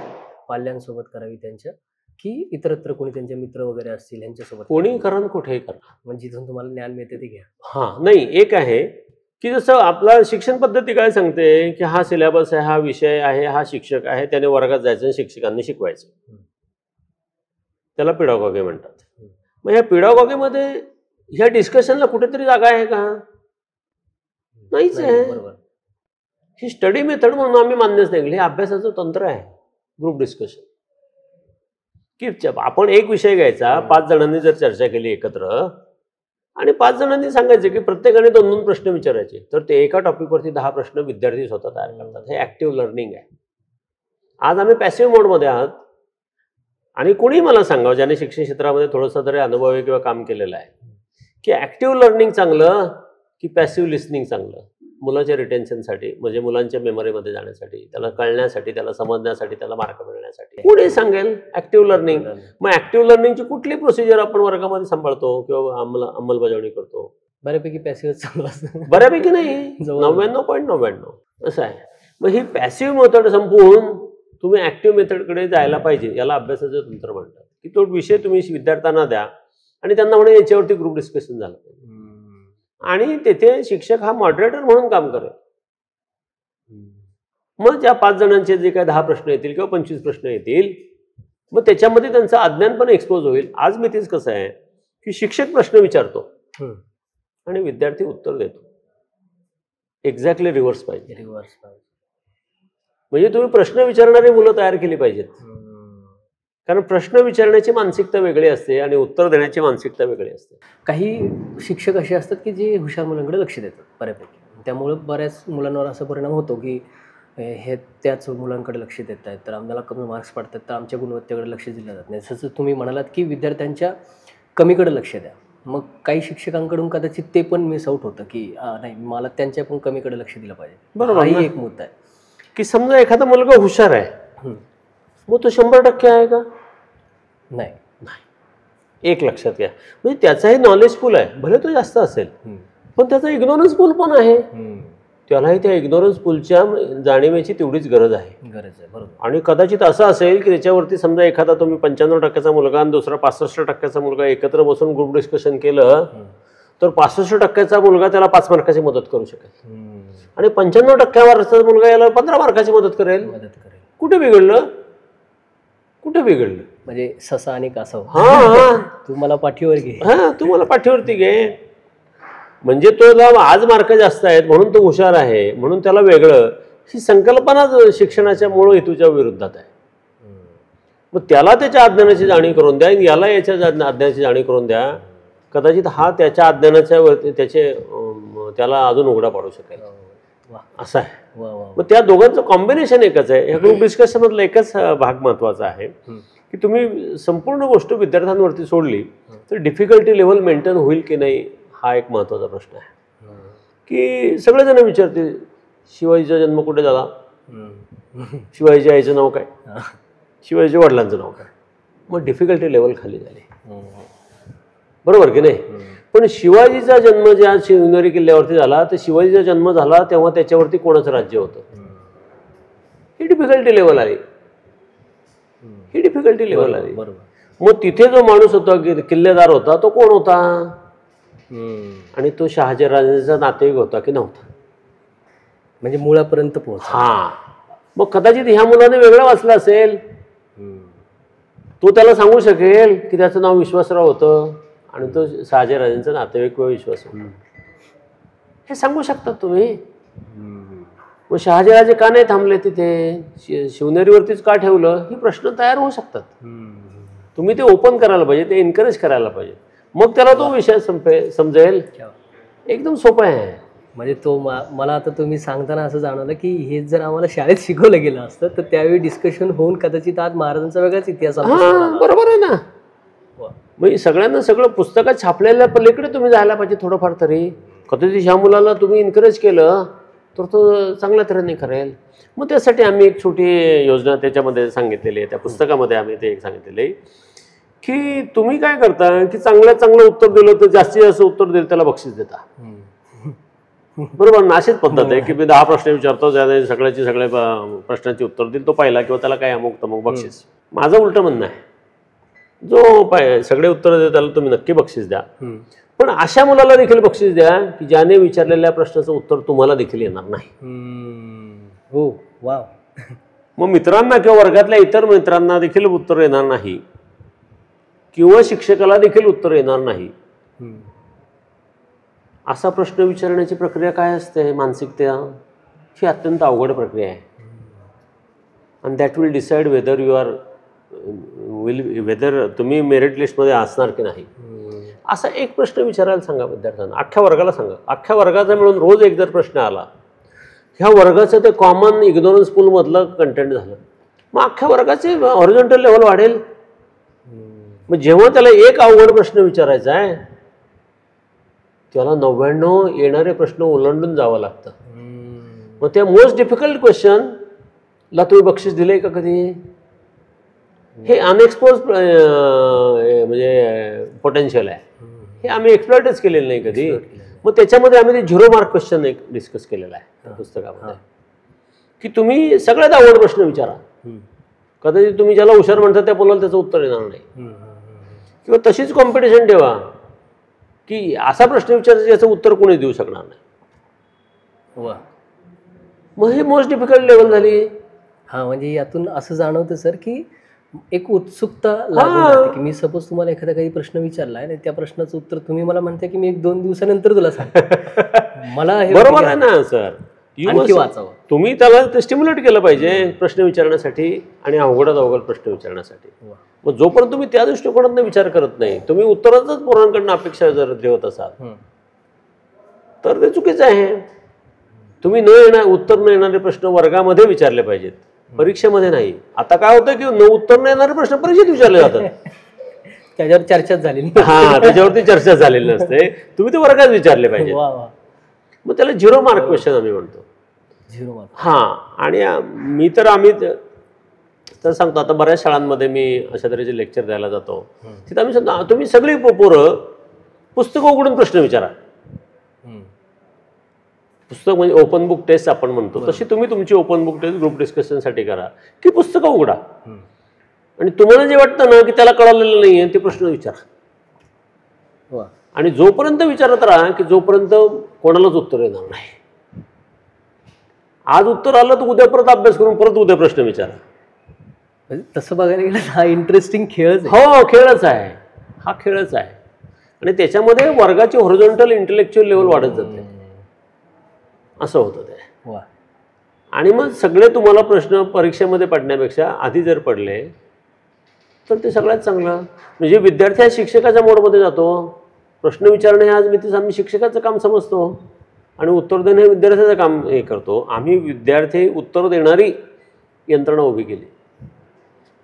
पाल्यांसोबत करावी त्यांच्या, की इतरत्र कोणी त्यांचे मित्र वगैरे असतील यांच्यासोबत, कोणी करा कुठेही करा, म्हणजे जिथून तुम्हाला ज्ञान मिळते ते घ्या. हां, नाही एक आहे की जसं आपला शिक्षण पद्धती काय सांगते की हा सिलेबस आहे, हा विषय आहे, हा शिक्षक आहे, त्याने वर्गात जायचं आणि शिक्षकांनी शिकवायचं. त्याला पिडागॉगी म्हणतात. मग ह्या पिडागॉगीमध्ये ह्या डिस्कशनला कुठेतरी जागा आहे का? नाहीच आहे. ही स्टडी मेथड म्हणून आम्ही मान्यच नाही. हे अभ्यासाचं तंत्र आहे. ग्रुप डिस्कशन की आपण एक विषय घ्यायचा, 5 जणांनी जर चर्चा केली एकत्र आणि 5 जणांनी सांगायचे की प्रत्येकाने 2-2 प्रश्न विचारायचे, तर ते एका टॉपिकवरती 10 प्रश्न विद्यार्थी स्वतः तयार करतात. हे ऍक्टिव्ह लर्निंग आहे. आज आम्ही पॅसिव्ह मोडमध्ये आहात. आणि कोणी मला सांगावं ज्याने शिक्षण क्षेत्रामध्ये थोडंसं तरी अनुभव किंवा काम केलेलं आहे की ऍक्टिव्ह लर्निंग चांगलं की पॅसिव्ह लिस्निंग चांगलं मुलाच्या रिटेन्शनसाठी, म्हणजे मुलांच्या मेमरीमध्ये जाण्यासाठी, त्याला कळण्यासाठी, त्याला समजण्यासाठी, त्याला मार्क मिळण्यासाठी? कोणी सांगेल ऍक्टिव्ह लर्निंग. मग ऍक्टिव्ह लर्निंगची कुठली प्रोसिजर आपण वर्गामध्ये सांभाळतो किंवा अंमलबजावणी करतो? बऱ्यापैकी पॅसिव्ह चालू असतं. बऱ्यापैकी नाही, 99.99 असं आहे. मग ही पॅसिव्ह मेथड संपवून तुम्ही ऍक्टिव्ह मेथडकडे जायला पाहिजे. याला अभ्यासाचं तंत्र म्हणतात. की तो विषय तुम्ही विद्यार्थ्यांना द्या आणि त्यांना म्हणा याच्यावरती ग्रुप डिस्कशन झालं पाहिजे, आणि तेथे शिक्षक हा मॉडरेटर म्हणून काम करेल. मग ज्या 5 जणांचे जे काही 10 प्रश्न येतील किंवा 25 प्रश्न येतील, मग त्याच्यामध्ये त्यांचं अज्ञान पण एक्सपोज होईल. आज मी तेच कसं आहे की शिक्षक प्रश्न विचारतो आणि विद्यार्थी उत्तर देतो. एक्झॅक्टली रिव्हर्स पाहिजे. म्हणजे तुम्ही प्रश्न विचारणारी मुलं तयार केली पाहिजेत. कारण प्रश्न विचारण्याची मानसिकता वेगळी असते आणि उत्तर देण्याची मानसिकता वेगळी असते. काही शिक्षक असे असतात की जे हुशार मुलांकडे लक्ष देतात बऱ्यापैकी, त्यामुळं बऱ्याच मुलांवर असा परिणाम होतो की हे त्याच मुलांकडे लक्ष देत आहेत तर आम्हाला कमी मार्क्स पडतात, तर आमच्या गुणवत्तेकडे लक्ष दिलं जात नाही. जसं तुम्ही म्हणालात की विद्यार्थ्यांच्या कमीकडे लक्ष द्या. मग काही शिक्षकांकडून कदाचित ते पण मिस आउट होतं की नाही, मला त्यांच्या पण कमीकडे लक्ष दिलं पाहिजे. बरोबर. हाही एक मुद्दा आहे की समजा एखादा मुलगा हुशार आहे, मग तो 100% आहे का? नाही. एक लक्षात घ्या, म्हणजे त्याचाही नॉलेज पूल आहे, भले तो जास्त असेल, पण त्याचा इग्नोरन्स पूल पण आहे. त्यालाही त्या इग्नोरन्स पूलच्या जाणीवेची तेवढीच गरज आहे. बरोबर. आणि कदाचित असं असेल की त्याच्यावरती समजा एखादा तुम्ही 95% मुलगा आणि दुसरा 65% मुलगा एकत्र बसून ग्रुप डिस्कशन केलं तर 65% मुलगा त्याला 5 मार्काची मदत करू शकेल आणि 95% मुलगा याला 15 मार्काची मदत करेल. कुठे बिघडलं? म्हणजे ससा आणि कासव. तू मला पाठीवर घे. तू मला पाठीवरती घे. म्हणजे तो आज मार्क जास्त आहेत म्हणून तो हुशार आहे म्हणून त्याला वेगळं, ही संकल्पनाच शिक्षणाच्या मूळ हेतूच्या विरुद्धात आहे. मग त्याला त्याच्या अज्ञानाची जाणीव करून द्या, याला याच्या अज्ञानाची जाणीव करून द्या, कदाचित हा त्याच्या अज्ञानाच्या वरती त्याला अजून उघडा पाडू शकेल. असं आहे. मग त्या दोघांचं कॉम्बिनेशन एकच आहे. ह्या ग्रुप डिस्कशन मधला एकच भाग महत्वाचा आहे की तुम्ही संपूर्ण गोष्ट विद्यार्थ्यांवरती सोडली तर डिफिकल्टी लेव्हल मेंटेन होईल की नाही हा एक महत्वाचा प्रश्न आहे. की सगळेजण विचारते शिवाजीचा जन्म कुठे झाला, शिवाजीच्या आईचं नाव काय, शिवाजीच्या वडिलांचं नाव काय. मग डिफिकल्टी लेवल खाली झाली. बरोबर की नाही. पण शिवाजीचा जन्म ज्या शिवनेरी किल्ल्यावरती झाला तर शिवाजीचा जन्म झाला तेव्हा त्याच्यावरती कोणाचं राज्य होतं, ही डिफिकल्टी लेवल आली. ही डिफिकल्टी लेवल आली. मग तिथे जो माणूस होता किल्लेदार होता तो कोण होता, आणि तो शहाजीराजांचा नातेवाईक होता की नव्हता, म्हणजे मुळापर्यंत पोहोच. हा. मग कदाचित ह्या मुलाने वेगळं वाचलं असेल, तो त्याला सांगू शकेल की त्याचं नाव विश्वासराव होतं आणि तो शहाजीराजांचा नातेवाईक किंवा विश्वासराव, हे सांगू शकतात तुम्ही. मग शहाजीराजे का नाही थांबले तिथे, शिवनेरीवरतीच का ठेवलं, ही प्रश्न तयार होऊ शकतात. तुम्ही ते ओपन करायला पाहिजे, ते एनकरेज करायला पाहिजे. मग त्याला तो विषय समजेल. एकदम सोपं आहे. म्हणजे तो मला आता तुम्ही सांगताना असं जाणवलं की हे जर आम्हाला शाळेत शिकवलं गेलं असतं तर त्यावेळी डिस्कशन होऊन कदाचित आज महाराजांचा वेगळाच इतिहास. बरोबर आहे ना. मग सगळ्यांना सगळं पुस्तकात छापलेल्या पलीकडे तुम्ही जायला पाहिजे थोडंफार तरी. कदाचित ह्या मुलाला तुम्ही एनकरेज केलं तर तो चांगल्या तऱ्हेने करेल. मग त्यासाठी आम्ही एक छोटी योजना त्याच्यामध्ये सांगितलेली आहे, त्या पुस्तकामध्ये आम्ही ते एक सांगितलेलं आहे की तुम्ही काय करता की चांगलं उत्तर दिलं तर जास्तीत जास्त उत्तर दिलं त्याला बक्षीस देता. बरोबर ना. अशीच पद्धत आहे की मी 10 प्रश्न विचारतो, सगळ्या प्रश्नांची उत्तर देईल, तो पहिला किंवा त्याला काय अमुक तमुक बक्षीस. माझं उलटं म्हणणं आहे, जो सगळे उत्तर देत त्याला तुम्ही नक्की बक्षीस द्या, पण अशा मुलाला देखील बक्षीस द्या की ज्याने विचारलेल्या प्रश्नाचं उत्तर तुम्हाला देखील येणार नाही. हो, वा. मग मित्रांना किंवा वर्गातल्या इतर मित्रांना देखील उत्तर येणार नाही किंवा शिक्षकाला देखील उत्तर येणार नाही असा प्रश्न विचारण्याची प्रक्रिया काय असते, मानसिकता ही अत्यंत अवघड प्रक्रिया आहे. आणि that will decide whether you are whether तुम्ही मेरिट लिस्टमध्ये असणार की नाही. असा एक प्रश्न विचारायला सांगा विद्यार्थ्यांना, अख्ख्या वर्गाला सांगा. अख्ख्या वर्गाचा मिळून रोज एक जर प्रश्न आला, ह्या वर्गाचं ते कॉमन इग्नोरन्स पूलमधलं कंटेंट झालं, मग अख्ख्या वर्गाचे हॉरिझॉन्टल लेव्हल वाढेल. मग जेव्हा त्याला एक अवघड प्रश्न विचारायचा आहे त्याला 99 येणारे प्रश्न ओलांडून जावं लागतं. मग त्या मोस्ट डिफिकल्ट क्वेश्चनला तुम्ही बक्षीस दिले का कधी. हे अनएक्सपोज म्हणजे पोटेन्शियल आहे, हे आम्ही एक्सप्लॉइटच केलेलं नाही कधी. मग त्याच्यामध्ये आम्ही ते 0 मार्क क्वेश्चन एक डिस्कस केलेला आहे पुस्तकामध्ये की तुम्ही सगळ्यात अवघड प्रश्न विचारा. कदाचित तुम्ही ज्याला हुशार म्हणता त्या मुलाला त्याचं उत्तर येणार नाही. किंवा तशीच कॉम्पिटिशन ठेवा की असा प्रश्न विचारायचा ज्याचं उत्तर कोणी देऊ शकणार नाही. मग हे मोस्ट डिफिकल्ट लेवल झाली. हा, म्हणजे यातून असं जाणवतं सर की एक उत्सुकता लागून जाते की मी सपोज तुम्हाला एखादा काही प्रश्न विचारला आहे आणि त्या प्रश्नाचं उत्तर तुम्ही मला म्हणता की मी 1-2 दिवसानंतर तुला सांग. मला हे बरोबर आहे ना सर. वाचावं. तुम्ही त्याला ते स्टिम्युलेट केलं पाहिजे प्रश्न विचारण्यासाठी आणि अवघडात अवघड प्रश्न विचारण्यासाठी. मग जोपर्यंत तुम्ही त्या दृष्टिकोनातून विचार करत नाही, तुम्ही उत्तरातच पोरांकडून अपेक्षा जर ठेवत असाल तर ते चुकीचं आहे. तुम्ही उत्तर न येणारे प्रश्न वर्गामध्ये विचारले पाहिजेत, परीक्षेमध्ये नाही. आता काय होतं की उत्तर न येणारे प्रश्न परीक्षेत विचारले जातात, त्याच्यावर चर्चाच झालेली. हा, त्याच्यावरती चर्चा झालेली नसते, तुम्ही ते वर्गात विचारले पाहिजे. मग त्याला 0 मार्क क्वेश्चन आम्ही म्हणतो. 0 मार्क. हा. आणि आम्ही तर सांगतो, आता बऱ्याच शाळांमध्ये मी अशा तऱ्हेचे लेक्चर द्यायला जातो, तिथं आम्ही सांगतो तुम्ही सगळी पोरं पुस्तकं उघडून प्रश्न विचारा. पुस्तक म्हणजे ओपन बुक टेस्ट आपण म्हणतो, तशी तुम्ही तुमची ओपन बुक टेस्ट ग्रुप डिस्कशनसाठी करा की पुस्तकं उघडा आणि तुम्हाला जे वाटतं ना की त्याला कळलेलं नाही आहे ते प्रश्न विचारा. आणि जोपर्यंत विचारत राहा की जोपर्यंत कोणालाच उत्तर येणार नाही. आज उत्तर आलं तर उद्या परत अभ्यास करून परत उद्या प्रश्न विचारा. तसं बघायला गेलं हा इंटरेस्टिंग खेळच आहे. हो, खेळच आहे, हा खेळच आहे. आणि त्याच्यामध्ये वर्गाची हॉरिझॉन्टल इंटेलेक्च्युअल लेवल वाढत जाते, असं होतं ते. आणि मग सगळे तुम्हाला प्रश्न परीक्षेमध्ये पडण्यापेक्षा आधी जर पडले तर ते सगळ्यात चांगलं. म्हणजे विद्यार्थी हा शिक्षकाच्या मोडमध्ये जातो प्रश्न विचारणे हे आज आम्ही शिक्षकाचं काम समजतो आणि उत्तर देणे हे विद्यार्थ्याचं काम हे करतो. आम्ही विद्यार्थी उत्तर देणारी यंत्रणा उभी केली.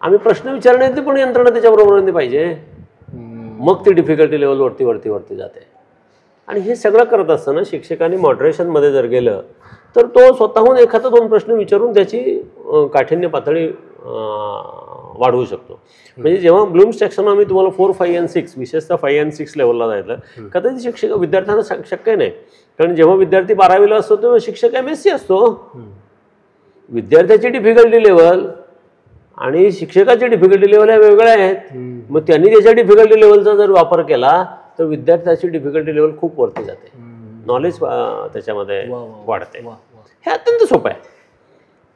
आम्ही प्रश्न विचारण्याची पण यंत्रणा त्याच्याबरोबर पाहिजे, मग ती डिफिकल्टी लेवल वरती जाते. आणि हे सगळं करत असताना शिक्षकांनी मॉडरेशनमध्ये जर गेलं तर तो स्वतःहून एखादा 2 प्रश्न विचारून त्याची काठिण्य पातळी वाढवू शकतो. म्हणजे जेव्हा ब्लूम्स टॅक्सॉनॉमी तुम्हाला 4, 5 आणि 6 विशेषतः 5 आणि 6 लेवलला जायचं कदाचित शिक्षक विद्यार्थ्यांना शक्य नाही. कारण जेव्हा विद्यार्थी 12वीला असतो तेव्हा शिक्षक MSc असतो. विद्यार्थ्याची डिफिकल्टी लेवल आणि शिक्षकाची डिफिकल्टी लेवल ह्या वेगळ्या आहेत. मग त्यांनी त्याच्या डिफिकल्टी लेवलचा जर वापर केला तर विद्यार्थ्याची डिफिकल्टी लेवल खूप वरती जाते, नॉलेज त्याच्यामध्ये वाढते. हे अत्यंत सोपं आहे.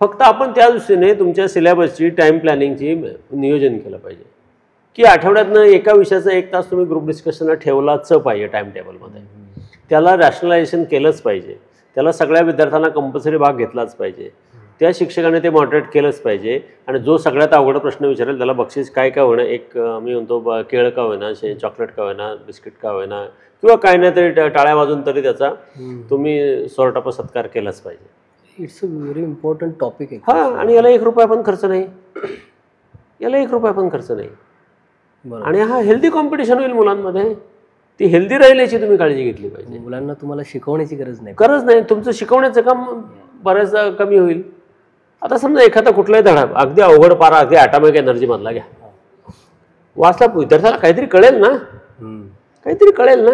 फक्त आपण त्या दृष्टीने तुमच्या सिलेबसची टाईम प्लॅनिंगची नियोजन केलं पाहिजे की आठवड्यातनं एका विषयाचा 1 तास तुम्ही ग्रुप डिस्कशनला ठेवलाच पाहिजे टाईम टेबलमध्ये. त्याला रॅशनलायझेशन केलंच पाहिजे, त्याला सगळ्या विद्यार्थ्यांना कंपल्सरी भाग घेतलाच पाहिजे, त्या शिक्षकाने ते मॉडरेट केलंच पाहिजे. आणि जो सगळ्यात अवघड प्रश्न विचारेल त्याला बक्षीस काय काय होणं, एक मी म्हणतो केळ का होईना, चॉकलेट का होईना, बिस्किट का होईना किंवा काय नाही तरी टाळ्या वाजून तरी त्याचा तुम्ही सॉर्ट ऑफ सत्कार केलाच पाहिजे. It's a very important topic आहे. हां, आणि याला 1 रुपया पण खर्च नाही, याला 1 रुपया पण खर्च नाही. आणि हा हेल्दी कॉम्पिटिशन होईल मुलांमध्ये, ती हेल्दी राहील याची तुम्ही काळजी घेतली पाहिजे. मुलांना तुम्हाला शिकवण्याची गरज नाही, तुमचं शिकवण्याचं काम बऱ्याचदा कमी होईल. आता समजा एखादा कुठलाही धडा अगदी अवघड पारा अगदी ॲटॉमिक एनर्जी मधला घ्या, वाचला विद्यार्थ्याला काहीतरी कळेल ना,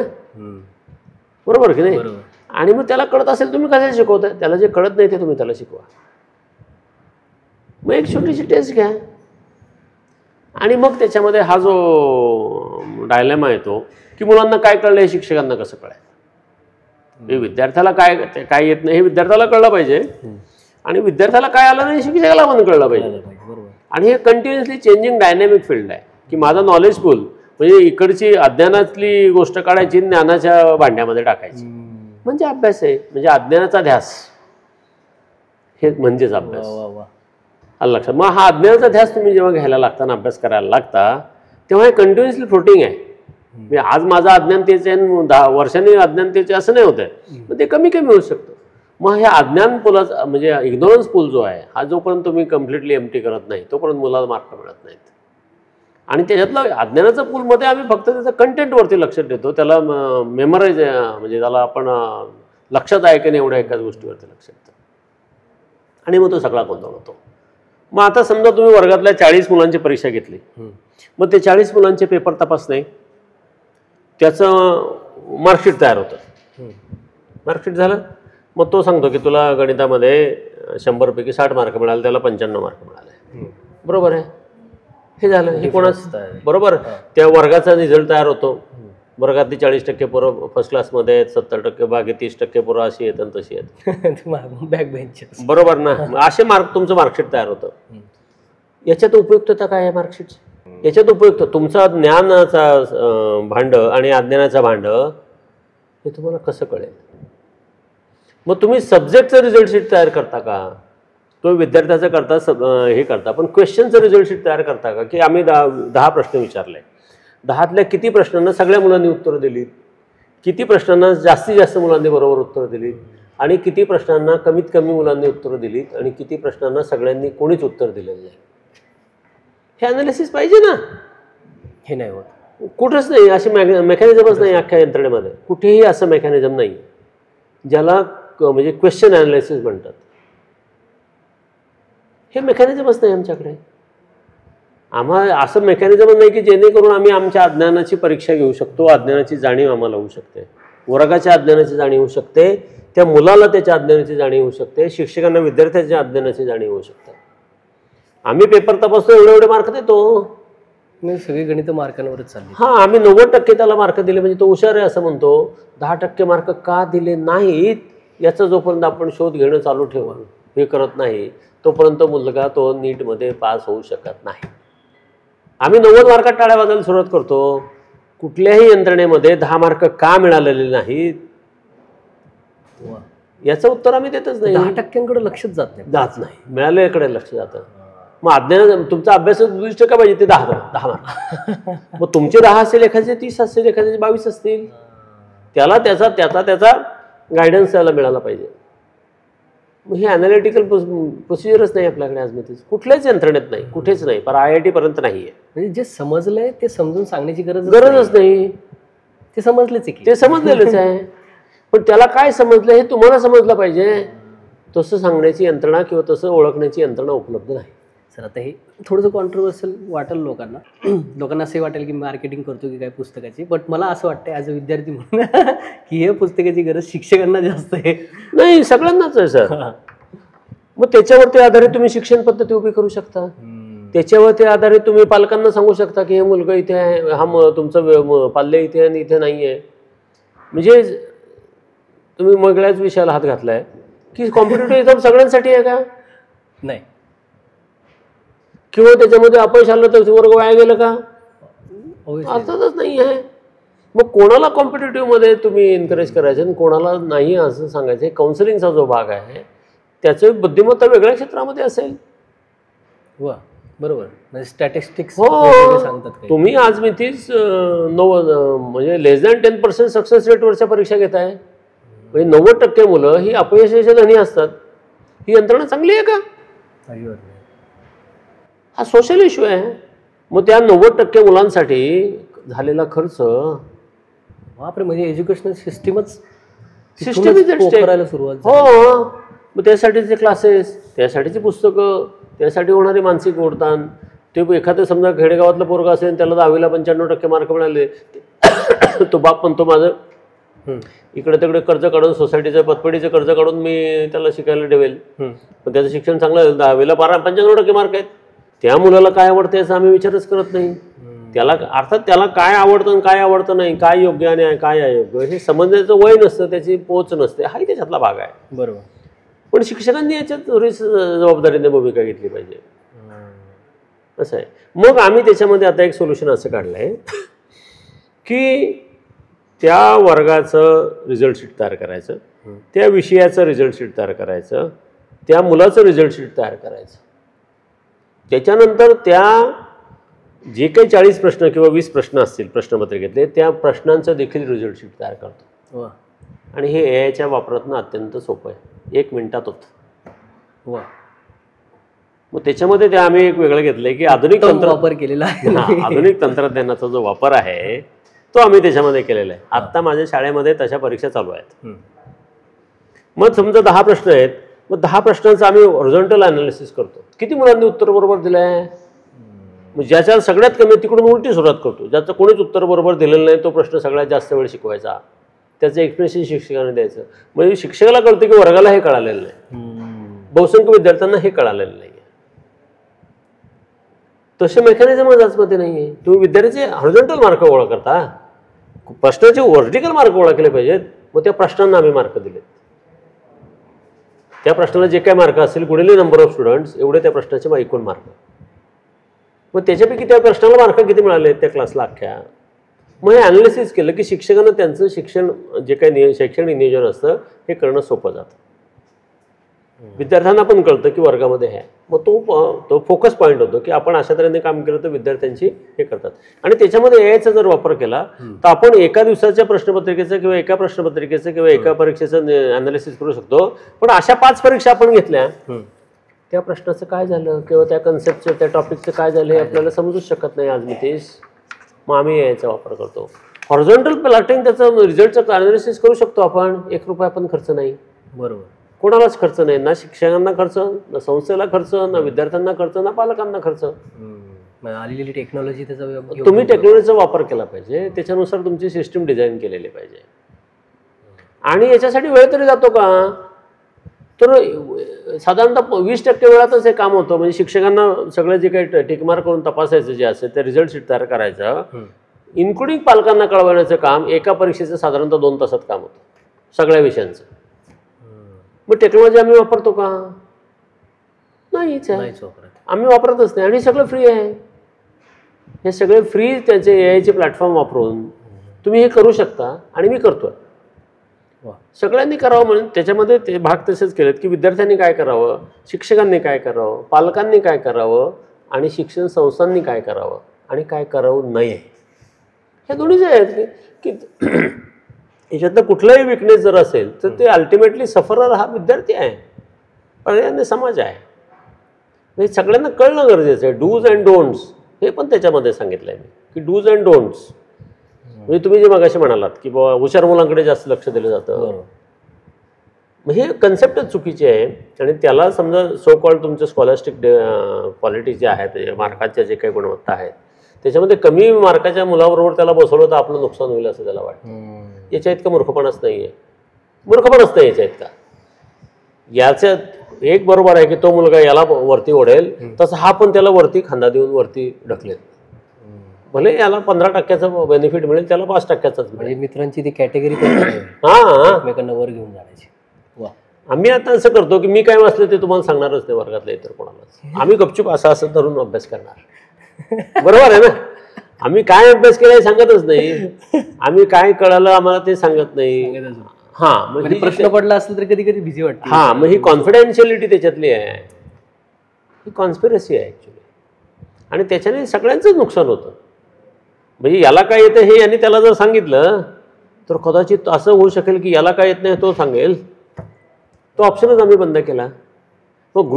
बरोबर की नाही. आणि मग त्याला कळत असेल तुम्ही कशाला शिकवताय, त्याला जे कळत नाही ते तुम्ही त्याला शिकवा. मग एक छोटीशी टेस्ट घ्या आणि मग त्याच्यामध्ये हा जो डायलेमा येतो की मुलांना काय कळलं हे शिक्षकांना कसं कळायचं. विद्यार्थ्याला काय येत नाही हे विद्यार्थ्याला कळलं पाहिजे आणि विद्यार्थ्याला काय आलं नाही शिक्षकाला पण कळलं पाहिजे. आणि हे कंटिन्युअसली चेंजिंग डायनॅमिक फील्ड आहे की माझा नॉलेज पूल म्हणजे इकडची अज्ञानातली गोष्ट काढायची ज्ञानाच्या भांड्यामध्ये टाकायची म्हणजे अभ्यास आहे. म्हणजे अज्ञानाचा ध्यास हे म्हणजेच अभ्यास. आलं लक्षात. मग हा अज्ञानाचा ध्यास तुम्ही जेव्हा घ्यायला लागता ना, अभ्यास करायला लागता, तेव्हा हे कंटिन्युअसली फ्लोटिंग आहे. म्हणजे आज माझं अज्ञान तेच आहे 10 वर्षांनी अज्ञान तेच असं नाही होत आहे, मग ते कमी होऊ शकतं. मग हे अज्ञान पुलाचा म्हणजे इग्नोरन्स पूल जो आहे हा जोपर्यंत तुम्ही कम्प्लिटली एम्प्टी करत नाही तोपर्यंत मुलाला मार्क मिळत नाहीत. आणि त्याच्यातलं अज्ञानाचं पूलमध्ये आम्ही फक्त त्याचं कंटेंटवरती लक्ष देतो, त्याला मेमराईज म्हणजे त्याला आपण लक्षात आहे की नाही एवढ्या एकाच गोष्टीवरती लक्ष देतो आणि मग तो सगळा गोंधळ होतो. मग आता समजा तुम्ही वर्गातल्या 40 मुलांची परीक्षा घेतली, मग ते 40 मुलांचे पेपर तपासणे, त्याचं मार्कशीट तयार होतं. मार्कशीट झालं मग तो सांगतो की तुला गणितामध्ये 100 पैकी 60 मार्क मिळाले, त्याला 95 मार्क मिळाले, बरोबर आहे. हे झालं, हे कोणाच बरोबर. त्या वर्गाचा रिझल्ट तयार होतो. वर्गातली 40% पोरं फर्स्ट क्लासमध्ये आहेत, 70% बाकी 30% पोरं अशी आहेत आणि तशी आहेत, बॅक बेंचर्स, बरोबर ना. असे तुमचं मार्कशीट तयार होतं. याच्यात उपयुक्तता काय आहे मार्कशीटची? याच्यात उपयुक्त तुमचा ज्ञानाचा भांड आणि अज्ञानाचा भांड हे तुम्हाला कसं कळेल. मग तुम्ही सब्जेक्टचं रिझल्ट शीट तयार करता का, तो विद्यार्थ्याचं करता हे करता, पण क्वेश्चनचं रिझल्ट शीट तयार करता का की आम्ही 10 प्रश्न विचारले, 10तल्या किती प्रश्नांना सगळ्या मुलांनी उत्तरं दिली, किती प्रश्नांना जास्तीत जास्त मुलांनी बरोबर उत्तरं दिली आणि किती प्रश्नांना कमीत कमी मुलांनी उत्तरं दिलीत आणि किती प्रश्नांना सगळ्यांनी कोणीच उत्तर दिलेलं नाही, हे अनालिसिस पाहिजे ना. हे नाही होत, कुठंच नाही. अशी मेकॅनिझमच नाही अख्ख्या यंत्रणेमध्ये, कुठेही असं मेकॅनिझम नाही ज्याला म्हणजे क्वेश्चन अनालिसिस म्हणतात. हे मेकॅनिझमच नाही आमच्याकडे. आम्हाला असं मेकॅनिझमच नाही की जेणेकरून आम्ही आमच्या अज्ञानाची परीक्षा घेऊ शकतो, अज्ञानाची जाणीव आम्हाला होऊ शकते, वर्गाच्या अज्ञानाची जाणीव होऊ शकते, त्या मुलाला त्याच्या अज्ञानाची जाणीव होऊ शकते, शिक्षकांना विद्यार्थ्याच्या अज्ञानाची जाणीव होऊ शकते. आम्ही पेपर तपासतो, एवढे मार्क देतो, सगळी गणित मार्कांवरच चालली. हां, आम्ही 90% त्याला मार्क दिले म्हणजे तो हुशार आहे असं म्हणतो. 10% मार्क का दिले नाहीत याचा जोपर्यंत आपण शोध घेणं चालू ठेवू हे करत नाही तोपर्यंत मुलगा तो नीटमध्ये पास होऊ शकत नाही. आम्ही 90 मार्कात टाळ्या वाजायला सुरुवात करतो. कुठल्याही यंत्रणेमध्ये 10 मार्क का मिळालेले नाहीत याचं उत्तर आम्ही देतच नाही. 10%कडे लक्षच जात नाही, मिळालेल्याकडे लक्ष जातं. मग अज्ञान तुमचा अभ्यास 20% पाहिजे ते 10 मार्क. मग तुमचे 10 असेल, एखाद्याचे 30 असेल, एखाद्याचे 22 असतील. त्याला त्याचा गायडन्स त्याला मिळाला पाहिजे. मग ही अनालिटिकल प्रोसिजरच नाही आपल्याकडे आज मध्ये, कुठल्याच यंत्रणेत नाही, कुठेच नाही, पर IIT पर्यंत नाहीये. म्हणजे जे समजलंय ते समजून सांगण्याची गरजच नाही. ते समजलेच आहे, ते समजलेलंच आहे. पण त्याला काय समजलं हे तुम्हाला समजलं पाहिजे. तसं सांगण्याची यंत्रणा किंवा तसं ओळखण्याची यंत्रणा उपलब्ध नाही. सर आता हे थोडंसं कॉन्ट्रोवर्शियल वाटेल लोकांना असंही वाटेल की मार्केटिंग करतो की काय पुस्तकाची, बट मला असं वाटतं ॲज अ विद्यार्थी म्हणून की हे पुस्तकाची गरज शिक्षकांना जास्त आहे. नाही, सगळ्यांनाच आहे सर. मग त्याच्यावरती आधारित तुम्ही शिक्षण पद्धती उभी करू शकता. त्याच्यावरती आधारित तुम्ही पालकांना सांगू शकता की हे मुलगा इथे आहे, हा तुमचं पाल्य इथे आणि इथे नाही आहे. म्हणजे तुम्ही वेगळ्याच विषयाला हात घातलाय की कॉम्पिटेटिव्ह एक्झाम सगळ्यांसाठी आहे का? नाही. किंवा त्याच्यामध्ये अपयश आलं तर वर्ग वाया गेलं का? अर्थातच नाही आहे. मग कोणाला कॉम्पिटेटिव्हमध्ये तुम्ही एनकरेज करायचं आणि कोणाला नाही असं सांगायचं. काउन्सिलिंगचा जो भाग आहे त्याचं बुद्धिमत्ता वेगळ्या क्षेत्रामध्ये असेल. वा, बरोबर. म्हणजे स्टॅटिस्टिक्स सांगतात. तुम्ही आज मी 30 म्हणजे लेस दॅन 10% सक्सेस रेटवरच्या परीक्षा घेताय. म्हणजे 90% मुलं ही अपयशाच्या धनी असतात. ही यंत्रणा चांगली आहे का? हा सोशल इश्यू आहे. मग त्या 90% मुलांसाठी झालेला खर्च, बापरे, म्हणजे एज्युकेशनल सिस्टीमच करायला सुरुवात. हो, मग त्यासाठीचे क्लासेस, त्यासाठीची पुस्तकं, त्यासाठी होणारे मानसिक ओढताण. ते एखादं समजा खेडेगावातलं पोरगा असेल, त्याला 10वीला 95% मार्क मिळाले, तो बाप म्हणतो माझं इकडे तिकडे कर्ज काढून, सोसायटीचं पतपेढीचं कर्ज काढून मी त्याला शिकायला ठेवेल. पण त्याचं शिक्षण चांगलं, 10वीला 95% मार्क आहेत. त्या मुलाला काय आवडतं याचा आम्ही विचारच करत नाही. त्याला अर्थात त्याला काय आवडतं आणि काय आवडतं नाही, काय योग्य आणि काय अयोग्य हे समजण्याचं वय नसतं, त्याची पोच नसते. हाही त्याच्यातला भाग आहे. बरोबर. पण शिक्षकांनी याच्यात थोडी जबाबदारीने भूमिका घेतली पाहिजे, असं आहे. मग आम्ही त्याच्यामध्ये आता एक सोल्युशन असं काढलं आहे की त्या वर्गाचं रिझल्ट शीट तयार करायचं, त्या विषयाचं रिझल्ट शीट तयार करायचं, त्या मुलाचं रिझल्ट शीट तयार करायचं. त्याच्यानंतर त्या जे काही 40 प्रश्न किंवा 20 प्रश्न असतील प्रश्नपत्रिकेतले, त्या प्रश्नांचं देखील रिझल्ट शीट तयार करतो. आणि हे AIच्या वापरातनं अत्यंत सोपं आहे, 1 मिनिटात होतं. वा. मग त्याच्यामध्ये ते आम्ही एक वेगळं घेतलंय की आधुनिक वापर केलेला आहे. आधुनिक तंत्रज्ञानाचा जो वापर आहे तो आम्ही त्याच्यामध्ये केलेला आहे. आत्ता माझ्या शाळेमध्ये तशा परीक्षा चालू आहेत. मग समजा 10 प्रश्न आहेत, मग 10 प्रश्नांचं आम्ही हॉरिझॉन्टल अनालिसिस करतो. किती मुलांनी उत्तर बरोबर दिलं आहे. मग ज्याच्या सगळ्यात कमी तिकडून उलटी सुरुवात करतो. ज्याचं कोणीच उत्तर बरोबर दिलेलं नाही तो प्रश्न सगळ्यात जास्त वेळ शिकवायचा, त्याचं एक्सप्लेनेशन शिक्षकाने द्यायचं. म्हणजे शिक्षकाला कळतं की वर्गाला हे कळालेलं नाही, बहुसंख्य विद्यार्थ्यांना हे कळालेलं नाही. तसे मेकॅनिझम आजमध्ये नाही आहे. तुम्ही विद्यार्थ्याचे हॉरिझॉन्टल मार्क गोळा करता, प्रश्नाचे व्हर्टिकल मार्क गोळा केले पाहिजेत. मग त्या प्रश्नांना आम्ही मार्क दिलेत. त्या प्रश्नाला जे काय मार्क असतील, गुणिले नंबर ऑफ स्टुडंट्स, एवढे त्या प्रश्नाचे एकूण मार्क. मग त्याच्यापैकी त्या प्रश्नाला मार्क किती मिळाले त्या क्लासला अख्ख्या. मग हे अनालिसिस केलं की शिक्षकांना त्यांचं शिक्षण जे काही शैक्षणिक नियोजन असतं हे करणं सोपं जातं. विद्यार्थ्यांना पण कळतं की वर्गामध्ये आहे. मग तो फोकस पॉईंट होतो की आपण अशा तऱ्हेने काम केलं तर विद्यार्थ्यांची हे करतात. आणि त्याच्यामध्ये AIचा जर वापर केला तर आपण एका दिवसाच्या प्रश्नपत्रिकेचं किंवा एका प्रश्नपत्रिकेचं किंवा एका परीक्षेचं अनालिसिस करू शकतो. पण अशा 5 परीक्षा आपण घेतल्या, त्या प्रश्नाचं काय झालं किंवा त्या कन्सेप्टचं त्या टॉपिकचं काय झालं हे आपल्याला समजूच शकत नाही आज नितेश. मग आम्ही AIचा वापर करतो. हॉरिझॉन्टल प्लॅटिंग त्याचं रिझल्टचं अनालिसिस करू शकतो आपण. 1 रुपया पण खर्च नाही. बरोबर. कोणालाच खर्च नाही, ना शिक्षकांना खर्च, ना संस्थेला खर्च, ना विद्यार्थ्यांना खर्च, ना पालकांना खर्च. आलेली टेक्नॉलॉजी त्याचा तुम्ही टेक्नॉलॉजीचा वापर केला पाहिजे, त्याच्यानुसार तुमची सिस्टीम डिझाईन केलेली पाहिजे. आणि याच्यासाठी वेळ तरी जातो का? तर साधारणतः 20% वेळातच हे काम होतं. म्हणजे शिक्षकांना सगळं जे काही टिकमार्क करून तपासायचं जे असेल ते रिझल्ट शीट तयार करायचं, इन्क्लुडिंग पालकांना कळवण्याचं काम एका परीक्षेचं साधारणतः 2 तासात काम होतं सगळ्या विषयांचं. मग टेक्नॉलॉजी आम्ही वापरतो का? नाहीच आहे, आम्ही वापरतच नाही. आणि सगळं फ्री आहे. हे सगळे फ्री त्याचे AIचे प्लॅटफॉर्म वापरून तुम्ही हे करू शकता. आणि मी करतोय. सगळ्यांनी करावं म्हणून त्याच्यामध्ये ते भाग तसेच केलेत की विद्यार्थ्यांनी काय करावं, शिक्षकांनी काय करावं, पालकांनी काय करावं आणि शिक्षण संस्थांनी काय करावं आणि काय करावं नये, हे दोन्ही जे आहेत की याच्यातलं कुठलाही विकनेस जर असेल तर ते अल्टिमेटली सफरर हा विद्यार्थी आहे, पर्यायाने समाज आहे. म्हणजे सगळ्यांना कळणं गरजेचं आहे. डूज अँड डोंट्स हे पण त्याच्यामध्ये सांगितलं आहे मी की डूज अँड डोंट्स. म्हणजे तुम्ही जे मगाशी म्हणालात की बाबा हुशार मुलांकडे जास्त लक्ष दिलं जातं, मग हे कन्सेप्टच चुकीची आहे. आणि त्याला समजा सो कॉल्ड तुमचं स्कॉलस्टिक क्वालिटी जे आहेत, मार्काच्या जे काही गुणवत्ता आहेत त्याच्यामध्ये कमी मार्काच्या मुलाबरोबर त्याला बसवलं तर आपलं नुकसान होईल असं त्याला वाटतं. याच्या इतका मूर्खपणाच नाही आहे, मूर्खपणच नाही याच्या इतका. याच्यात एक बरोबर आहे की तो मुलगा याला वरती ओढेल तसं हा पण त्याला वरती खांदा देऊन वरती ढकलेल. भले याला 15% बेनिफिट मिळेल, त्याला 5%च मिळेल. मित्रांची ती कॅटेगरी एकमेकांना वर घेऊन जाण्याची. आम्ही आता असं करतो की मी काय वाचलं ते तुम्हाला सांगणारच नाही वर्गातल्या इतर कोणालाच. आम्ही गपचूप असं धरून अभ्यास करणार. बरोबर आहे ना. आम्ही काय अभ्यास केलाय सांगतच नाही, आम्ही काय कळालं आम्हाला ते सांगत नाही. हा म्हणजे प्रश्न पडला असेल तर कधी कधी भीती वाटते. हा मग ही कॉन्फिडेन्शियलिटी त्याच्यातली आहे, ही कॉन्स्पिरसी आहे ऍक्च्युली. आणि त्याच्याने सगळ्यांचंच नुकसान होतं. म्हणजे याला काय येतं हे यांनी त्याला जर सांगितलं तर कदाचित असं होऊ शकेल की याला काय येत नाही तो सांगेल, तो ऑप्शनच आम्ही बंद केला. मग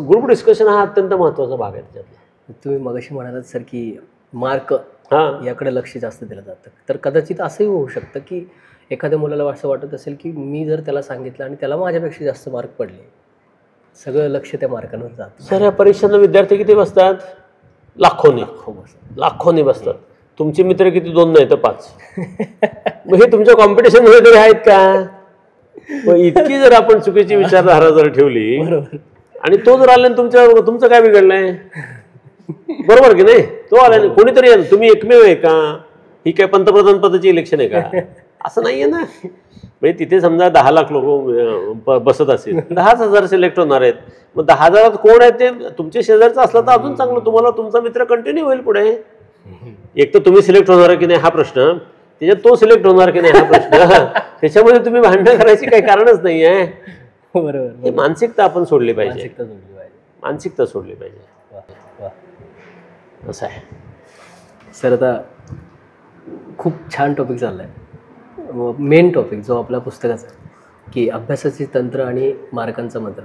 ग्रुप डिस्कशन हा अत्यंत महत्त्वाचा भाग आहे त्याच्यातला. तुम्ही मगाशी म्हणालात सर की मार्क याकडे लक्ष जास्त दिलं जातं, तर कदाचित असंही होऊ शकतं की एखाद्या मुलाला असं वाटत असेल की मी जर त्याला सांगितलं आणि त्याला माझ्यापेक्षा जास्त मार्क पडले, सगळं लक्ष त्या मार्कांवर जातं. सर या परीक्षांना विद्यार्थी किती बसतात? लाखोनी बसतात. तुमचे मित्र किती? 2 नाही तर 5. मग हे तुमच्या कॉम्पिटिशनमध्ये तरी आहेत का? मग इतकी जर आपण चुकीची विचारधारा जर ठेवली आणि तो जर आला तुमचं काय बिघडलंय? बरोबर की नाही? तो आला कोणीतरी आला, तुम्ही एकमेव आहे का? ही काय पंतप्रधान पदाची इलेक्शन आहे का? असं नाहीये ना. म्हणजे तिथे समजा 10 लाख लोक बसत असेल, 10,000 सिलेक्ट होणार आहेत. मग 10,000 कोण आहेत ते तुमच्या शेजारचं असलं तर अजून चांगलं, तुम्हाला तुमचा मित्र कंटिन्यू होईल पुढे. एक तर तुम्ही सिलेक्ट होणार की नाही हा प्रश्न, त्याच्यात तो सिलेक्ट होणार की नाही हा प्रश्न, त्याच्यामध्ये तुम्ही भांडण करायची काही कारणच नाही आहे. बरोबर. ही मानसिकता आपण सोडली पाहिजे, मानसिकता सोडली पाहिजे. असं आहे सर. आता खूप छान टॉपिक चाललाय. मेन टॉपिक जो आपल्या पुस्तकाचा की अभ्यासाचे तंत्र आणि मार्कांचा मंत्र,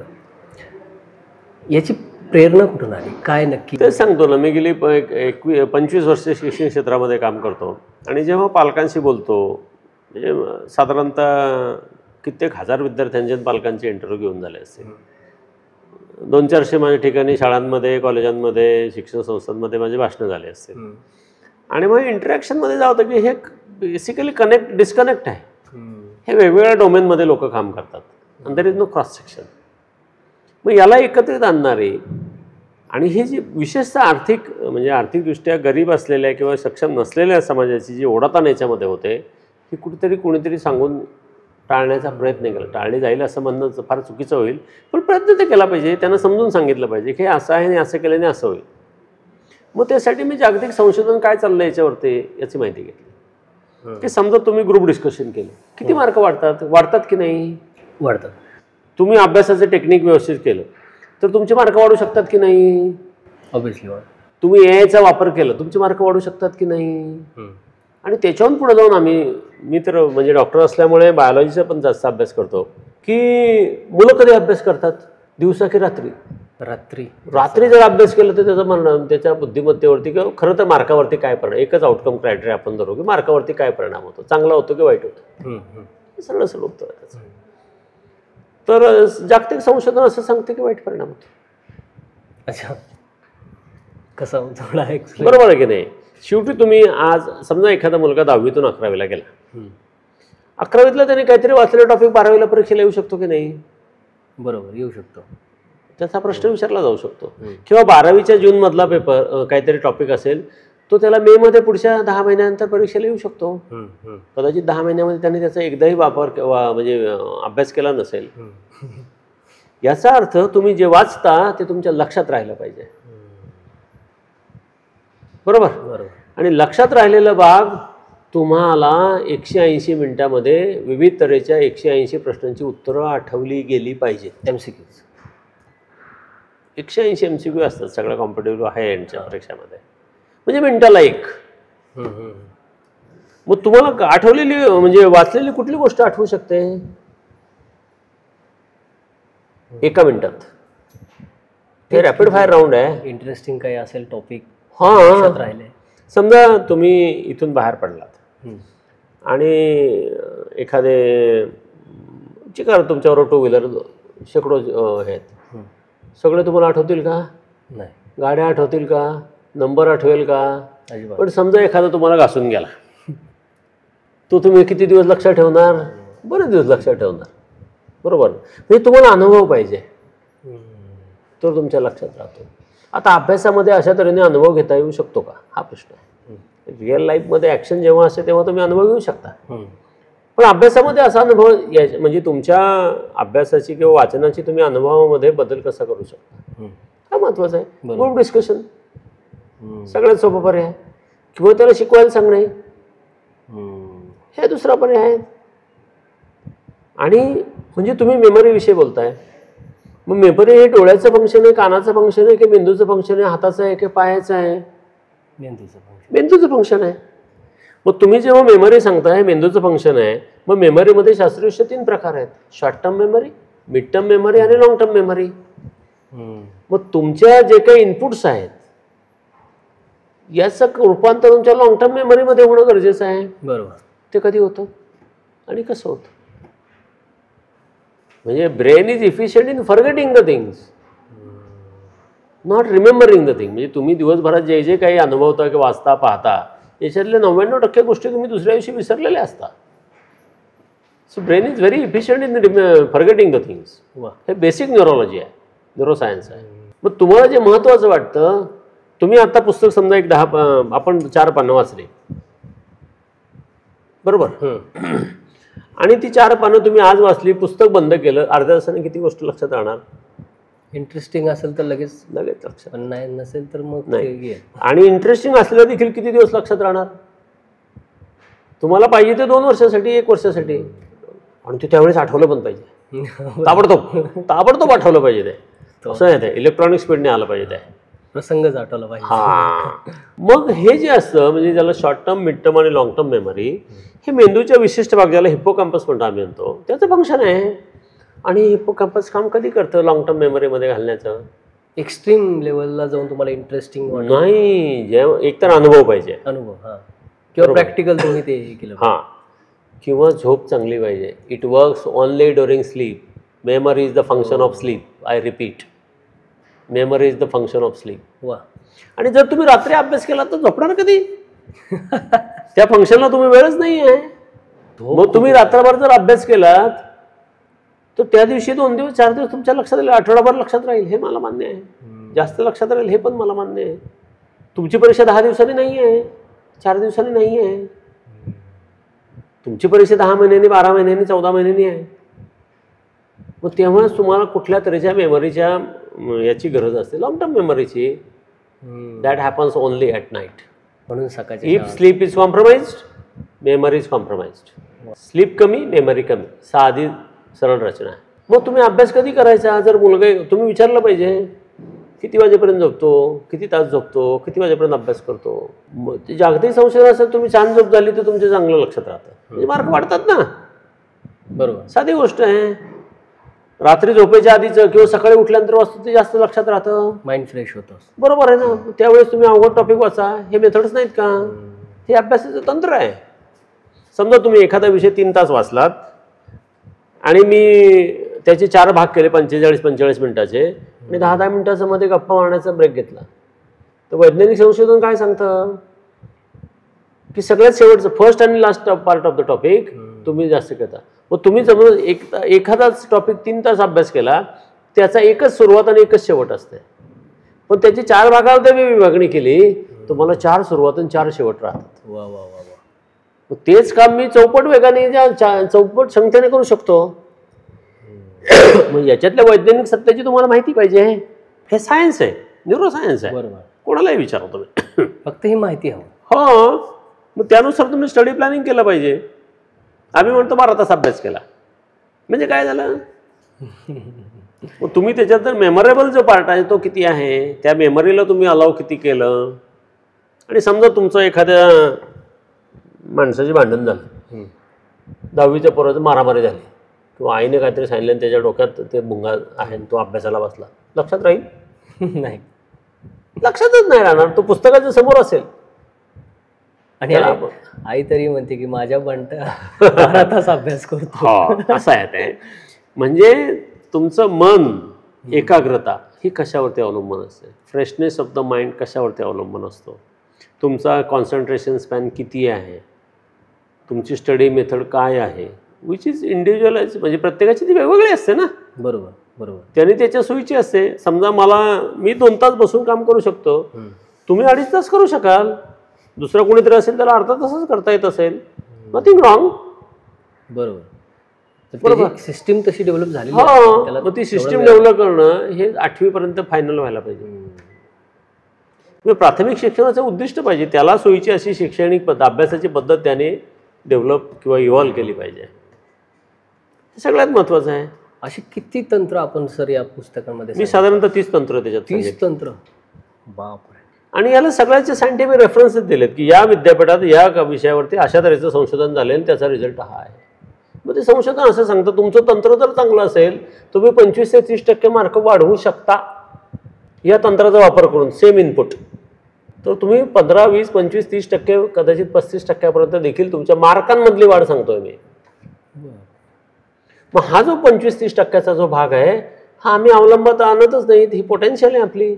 याची प्रेरणा कुठून आली, काय नक्की? तेच सांगतो ना, मी गेली 25 वर्ष शिक्षण क्षेत्रामध्ये काम करतो आणि जेव्हा पालकांशी बोलतो, म्हणजे साधारणतः कित्येक हजार विद्यार्थ्यांचे पालकांचे इंटरव्ह्यू घेऊन झाले असते. 200-400 माझ्या ठिकाणी शाळांमध्ये, कॉलेजांमध्ये, शिक्षण संस्थांमध्ये माझे भाषणं झाले असते. आणि मग इंटरॅक्शनमध्ये जावं होतं की हे बेसिकली डिस्कनेक्ट आहे. हे वेगवेगळ्या डोमेनमध्ये लोक काम करतात आणि there is no cross section. मग याला एकत्रित आणणारे आणि ही जी विशेषतः म्हणजे आर्थिकदृष्ट्या गरीब असलेल्या किंवा सक्षम नसलेल्या समाजाची जी ओढाताण याच्यामध्ये होते, ही कुणीतरी सांगून टाळण्याचा प्रयत्न केला. टाळली जाईल असं म्हणणं फार चुकीचं होईल, पण प्रयत्न ते केला पाहिजे. त्यांना समजून सांगितलं पाहिजे की हे असं आहे आणि असं केल्याने असं होईल. मग त्यासाठी मी जागतिक संशोधन काय चाललं याच्यावरती याची माहिती घेतली. की समजा तुम्ही ग्रुप डिस्कशन केलं, किती मार्क वाढतात की नाही? वाढतात. तुम्ही अभ्यासाचं टेक्निक व्यवस्थित केलं तर तुमचे मार्क वाढू शकतात की नाही? ऑब्व्हियसली. तुम्ही एआयचा वापर केला, तुमचे मार्क वाढू शकतात की नाही? आणि त्याच्याहून पुढे जाऊन मी तर म्हणजे डॉक्टर असल्यामुळे बायोलॉजीचा पण जास्त अभ्यास करतो की मुलं कधी अभ्यास करतात, दिवसा की रात्री? रात्री जर अभ्यास केला तर त्याचं म्हणणं त्याच्या बुद्धिमत्तेवरती किंवा खरं तर मार्कावरती काय परिणाम, एकच आउटकम क्रायटेरिया आपण धरू की मार्कावरती काय परिणाम होतो, चांगला होतो की वाईट होतो, सरळ उत्तर आहे त्याचं. तर जागतिक संशोधन असं सांगते की वाईट परिणाम होतो. अच्छा, कसं थोडा बरोबर आहे की नाही? शेवटी तुम्ही आज समजा एखादा मुलगा 10वीतून 11वीला गेला, 11वीतला त्याने काहीतरी वाचलेलं टॉपिक 12वीला परीक्षेला येऊ शकतो की नाही? बरोबर, येऊ शकतो. त्याचा प्रश्न विचारला जाऊ शकतो. किंवा 12वीच्या जूनमधला पेपर काहीतरी टॉपिक असेल, तो त्याला मे मध्ये पुढच्या 10 महिन्यानंतर परीक्षेला येऊ शकतो. कदाचित 10 महिन्यामध्ये त्याने त्याचा एकदाही म्हणजे अभ्यास केला नसेल. याचा अर्थ तुम्ही जे वाचता ते तुमच्या लक्षात राहिलं पाहिजे. बरोबर. आणि लक्षात राहिलेला भाग तुम्हाला 180 मिनिटामध्ये विविध तऱ्हेच्या 180 प्रश्नांची उत्तरं आठवली गेली पाहिजेत. MCQ 180 MCQ असतात सगळ्या कॉम्पिटेटिव्ह आहे यांच्या परीक्षामध्ये, म्हणजे मिनिटाला एक. मग तुम्हाला आठवलेली म्हणजे वाचलेली कुठली गोष्ट आठवू शकते एका मिनिटात? हे रॅपिड फायर राऊंड आहे. इंटरेस्टिंग काही असेल टॉपिक राहिले, समजा तुम्ही इथून बाहेर पडलात आणि एखादे चिकार तुमच्याबरोबर टू व्हीलर शेकडो आहेत, सगळे तुम्हाला आठवतील का? नाही. गाड्या आठवतील का? नंबर आठवेल का? अजिबात. पण समजा एखादा तुम्हाला घासून गेला, तो तुम्ही किती दिवस लक्षात ठेवणार? बरेच दिवस लक्षात ठेवणार, बरोबर. म्हणजे तुम्हाला अनुभव पाहिजे, तो तुमच्या लक्षात राहतो. आता अभ्यासामध्ये अशा तऱ्हेने अनुभव घेता येऊ शकतो का, हा प्रश्न आहे. रिअल लाईफमध्ये ॲक्शन जेव्हा असते तेव्हा तुम्ही अनुभव घेऊ शकता, पण अभ्यासामध्ये असा अनुभव म्हणजे तुमच्या अभ्यासाची किंवा वाचनाची तुम्ही अनुभवामध्ये बदल कसा करू शकता, हा महत्त्वाचा आहे. ग्रुप डिस्कशन सगळ्यात सोपा पर्याय आहे, किंवा त्याला शिकवायला सांगणे हे दुसरा पर्याय आहे. आणि म्हणजे तुम्ही मेमरीविषयी बोलताय, मग मेमरी हे डोळ्याचं फंक्शन आहे, कानाचं फंक्शन आहे, की मेंदूचं फंक्शन आहे, हाताचं आहे की पायाचं आहे? मेंदूचं फंक्शन आहे. मग तुम्ही जेव्हा मेमरी सांगताय मेंदूचं फंक्शन आहे, मग मेमरीमध्ये शास्त्रीय 3 प्रकार आहेत: short term memory, mid term memory आणि लॉंग टर्म मेमरी. मग तुमच्या जे काही इनपुट्स आहेत याचं रूपांतर तुमच्या लॉंग टर्म मेमरीमध्ये होणं गरजेचं आहे, बरोबर. ते कधी होतं आणि कसं होतं? म्हणजे brain is efficient in forgetting the things, not remembering the thing. म्हणजे तुम्ही दिवसभरात जे जे काही अनुभवता किंवा वाचता पाहता याच्यातले 99% गोष्टी तुम्ही दुसऱ्या दिवशी विसरलेल्या असता. So brain is very efficient in forgetting the things. हे बेसिक न्यूरोलॉजी आहे, न्यूरोसायन्स आहे. मग तुम्हाला जे महत्त्वाचं वाटतं, तुम्ही आता पुस्तक समजा एक 10 आपण 4 पानं वाचली, बरोबर, आणि ती 4 पानं तुम्ही आज वाचली, पुस्तक बंद केलं, अर्ध्या तासाने किती गोष्ट लक्षात राहणार? इंटरेस्टिंग असेल तर लगेच लक्षात, पण नाही नसेल तर मग नाही. आणि इंटरेस्टिंग असलेलं देखील किती दिवस लक्षात राहणार? तुम्हाला पाहिजे ते 2 वर्षासाठी, 1 वर्षासाठी, आणि ते त्यावेळेस आठवलं पण पाहिजे, ताबडतोब आठवलं पाहिजे. ते असं आहे, ते इलेक्ट्रॉनिक स्पीडने आलं पाहिजे, ते प्रसंगच आठवला पाहिजे. हां. मग हे जे असतं म्हणजे ज्याला शॉर्ट टर्म, मिड टर्म आणि लॉंग टर्म मेमरी, हे मेंदूच्या विशिष्ट भाग ज्याला हिप्पोकॅम्पस म्हणतो आम्ही म्हणतो, त्याचं फंक्शन आहे. आणि हिप्पोकॅम्पस काम कधी करतं लॉंग टर्म मेमरीमध्ये घालण्याचं? एक्स्ट्रीम लेवलला जाऊन तुम्हाला इंटरेस्टिंग नाही, जेव्हा एकतर अनुभव पाहिजे, अनुभव, हां, किंवा प्रॅक्टिकल तुम्ही ते केलं, हां, किंवा झोप चांगली पाहिजे. It works only during sleep. Memory is the function of sleep. I repeat, memory is the function of sleep. वा. आणि जर तुम्ही रात्री अभ्यास केला तर झोपणार कधी? त्या फंक्शनला तुम्ही वेळच नाही आहे. मग तुम्ही रात्रभर जर अभ्यास केलात तर त्या दिवशी 2 दिवस 4 दिवस तुमच्या लक्षात राहील, आठवडाभर लक्षात राहील, हे मला मान्य आहे. जास्त लक्षात राहील हे पण मला मान्य आहे. तुमची परीक्षा 10 दिवसांनी नाही आहे, 4 दिवसांनी नाही आहे. तुमची परीक्षा 10 महिन्यांनी, 12 महिन्यांनी, 14 महिन्यांनी आहे. मग तेव्हाच तुम्हाला कुठल्या तऱ्हेच्या मेमरीच्या याची गरज असते, लॉंग टर्म मेमरीची. That happens only at night. म्हणून सकाळची if sleep is compromised, memory is compromised. Sleep कमी, मेमरी कमी, साधी सरळ रचना आहे. मग तुम्ही अभ्यास कधी करायचा? जर मुलगा, तुम्ही विचारलं पाहिजे किती वाजेपर्यंत झोपतो, किती तास झोपतो, किती वाजेपर्यंत अभ्यास करतो. मग ते जागतिक संशोधन असेल, तुम्ही छान झोप झाली तर तुमचं चांगलं लक्षात राहतं, म्हणजे मार्क वाढतात ना. बरोबर, साधी गोष्ट आहे. रात्री झोपेच्या आधीचं किंवा सकाळी उठल्यानंतर वाचतो ते जास्त लक्षात राहतं, माइंड फ्रेश होतं. बरोबर आहे ना. त्यावेळेस तुम्ही अवघड टॉपिक वाचा, हे मेथड्स नाहीत का? हे अभ्यासाचं तंत्र आहे. समजा तुम्ही एखादा विषय 3 तास वाचलात आणि मी त्याचे 4 भाग केले 45-45 मिनिटाचे आणि 10-10 मिनिटाचा मध्ये गप्पा मारण्याचा ब्रेक घेतला, तर वैज्ञानिक संशोधन काय सांगतं की सगळ्यात शेवटचं, फर्स्ट आणि last part of the topic तुम्ही जास्त करता. मग तुम्ही समजा एखादाच टॉपिक 3 तास अभ्यास केला, त्याचा एकच सुरुवात आणि एकच शेवट असते, पण त्याची 4 भागामध्ये मी विभागणी केली, तुम्हाला 4 सुरुवात आणि 4 शेवट राहतात. वा वा वा वा. तेच काम मी चौपट वेगाने, चौपट संख्येने करू शकतो. मग याच्यातल्या वैज्ञानिक सत्याची तुम्हाला माहिती पाहिजे. हे सायन्स आहे, न्यूरोसायन्स आहे. बरोबर, कोणालाही विचारा तुम्ही, फक्त ही माहिती हवं. हो. मग त्यानुसार तुम्ही स्टडी प्लॅनिंग केलं पाहिजे. आम्ही म्हणतो 12 तास अभ्यास केला म्हणजे काय झालं. मग तुम्ही त्याच्यात जर मेमोरेबल जो पार्ट आहे तो किती आहे, त्या मेमरीला तुम्ही अलाव किती केलं. आणि समजा तुमचं एखाद्या माणसाची भांडण झालं, 10वीच्या पोराचं मारामारी झाली किंवा आईने काहीतरी सांगितलं आणि त्याच्या डोक्यात ते भुंगा आहे तो अभ्यासाला बसला, लक्षात राहील? नाही, लक्षातच नाही राहणार. तो पुस्तकाच्या समोर असेल. आणि आई तरी म्हणते की माझ्या बंटा 12 तास अभ्यास करतो. असं आहे ते. म्हणजे तुमचं मन, एकाग्रता ही कशावरती अवलंबून असते. फ्रेशनेस ऑफ द माइंड कशावरती अवलंबून असतो. तुमचा कॉन्सन्ट्रेशन स्पॅन किती आहे, तुमची स्टडी मेथड काय आहे, विच इज इंडिव्हिज्युअलाइज. म्हणजे प्रत्येकाची ती वेगवेगळी असते ना. बरोबर बरोबर. त्याने त्याच्या सोयीची असते. समजा मी 2 तास बसून काम करू शकतो, तुम्ही 2.5 तास करू शकाल. दुसरा कोणीतरी असेल त्याला अर्धा तासच करता येत असेल, नथिंग रॉंग. बरोबर. सिस्टीम तशी डेव्हलप झाली. मग ती सिस्टीम डेव्हलप करणं हे 8वी पर्यंत फायनल व्हायला पाहिजे. प्राथमिक शिक्षणाचं उद्दिष्ट पाहिजे, त्याला सोयीची अशी शैक्षणिक अभ्यासाची पद्धत त्याने डेव्हलप किंवा इव्हॉल्व केली पाहिजे. हे सगळ्यात महत्त्वाचं आहे. अशी किती तंत्र आपण सर या पुस्तकामध्ये? मी साधारणतः 30 तंत्र त्याच्यात. 30 तंत्र. बापरे. आणि याला सगळ्याचे सायंटिफिक रेफरन्सेस दिलेत की या विद्यापीठात या विषयावरती अशा तऱ्हेचं संशोधन झालं आणि त्याचा रिझल्ट हा आहे. मग ते संशोधन असं सांगतं तुमचं तंत्र जर चांगलं असेल तुम्ही 25 ते 30% मार्क वाढवू शकता या तंत्राचा वापर करून, सेम इनपुट. तर तुम्ही 15, 20, 25, 30%, कदाचित 35% देखील तुमच्या मार्कांमधली वाढ सांगतोय मी. मग हा जो 25-30% जो भाग आहे हा आम्ही अवलंबात आणतच नाही. ही पोटेन्शियल आहे आपली.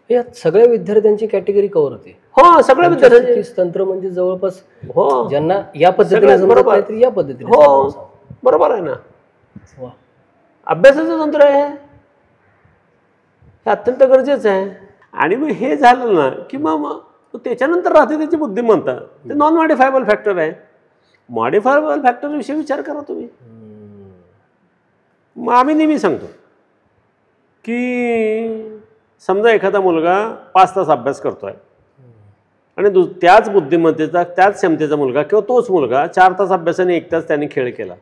यात सगळ्या विद्यार्थ्यांची कॅटेगरी कव्हर होते. हो, सगळ्या विद्यार्थ्यांची. 30 तंत्र म्हणजे जवळपास हो, ज्यांना या पद्धतीने जमत नाही तर या पद्धतीने. हो, बरोबर आहे ना. अभ्यासाचं तंत्र आहे हे अत्यंत गरजेचं आहे. आणि मग हे झालं ना की मग त्याच्यानंतर राहते त्याची बुद्धिमत्ता. ते नॉन मॉडिफायबल फॅक्टर आहे. मॉडिफायबल फॅक्टर विषयी विचार करा तुम्ही. मग आम्ही नेहमी सांगतो की समजा एखादा मुलगा 5 तास अभ्यास करतोय आणि त्याच बुद्धिमत्तेचा त्याच क्षमतेचा मुलगा किंवा तोच मुलगा 4 तास अभ्यासाने 1 तास त्याने खेळ केला,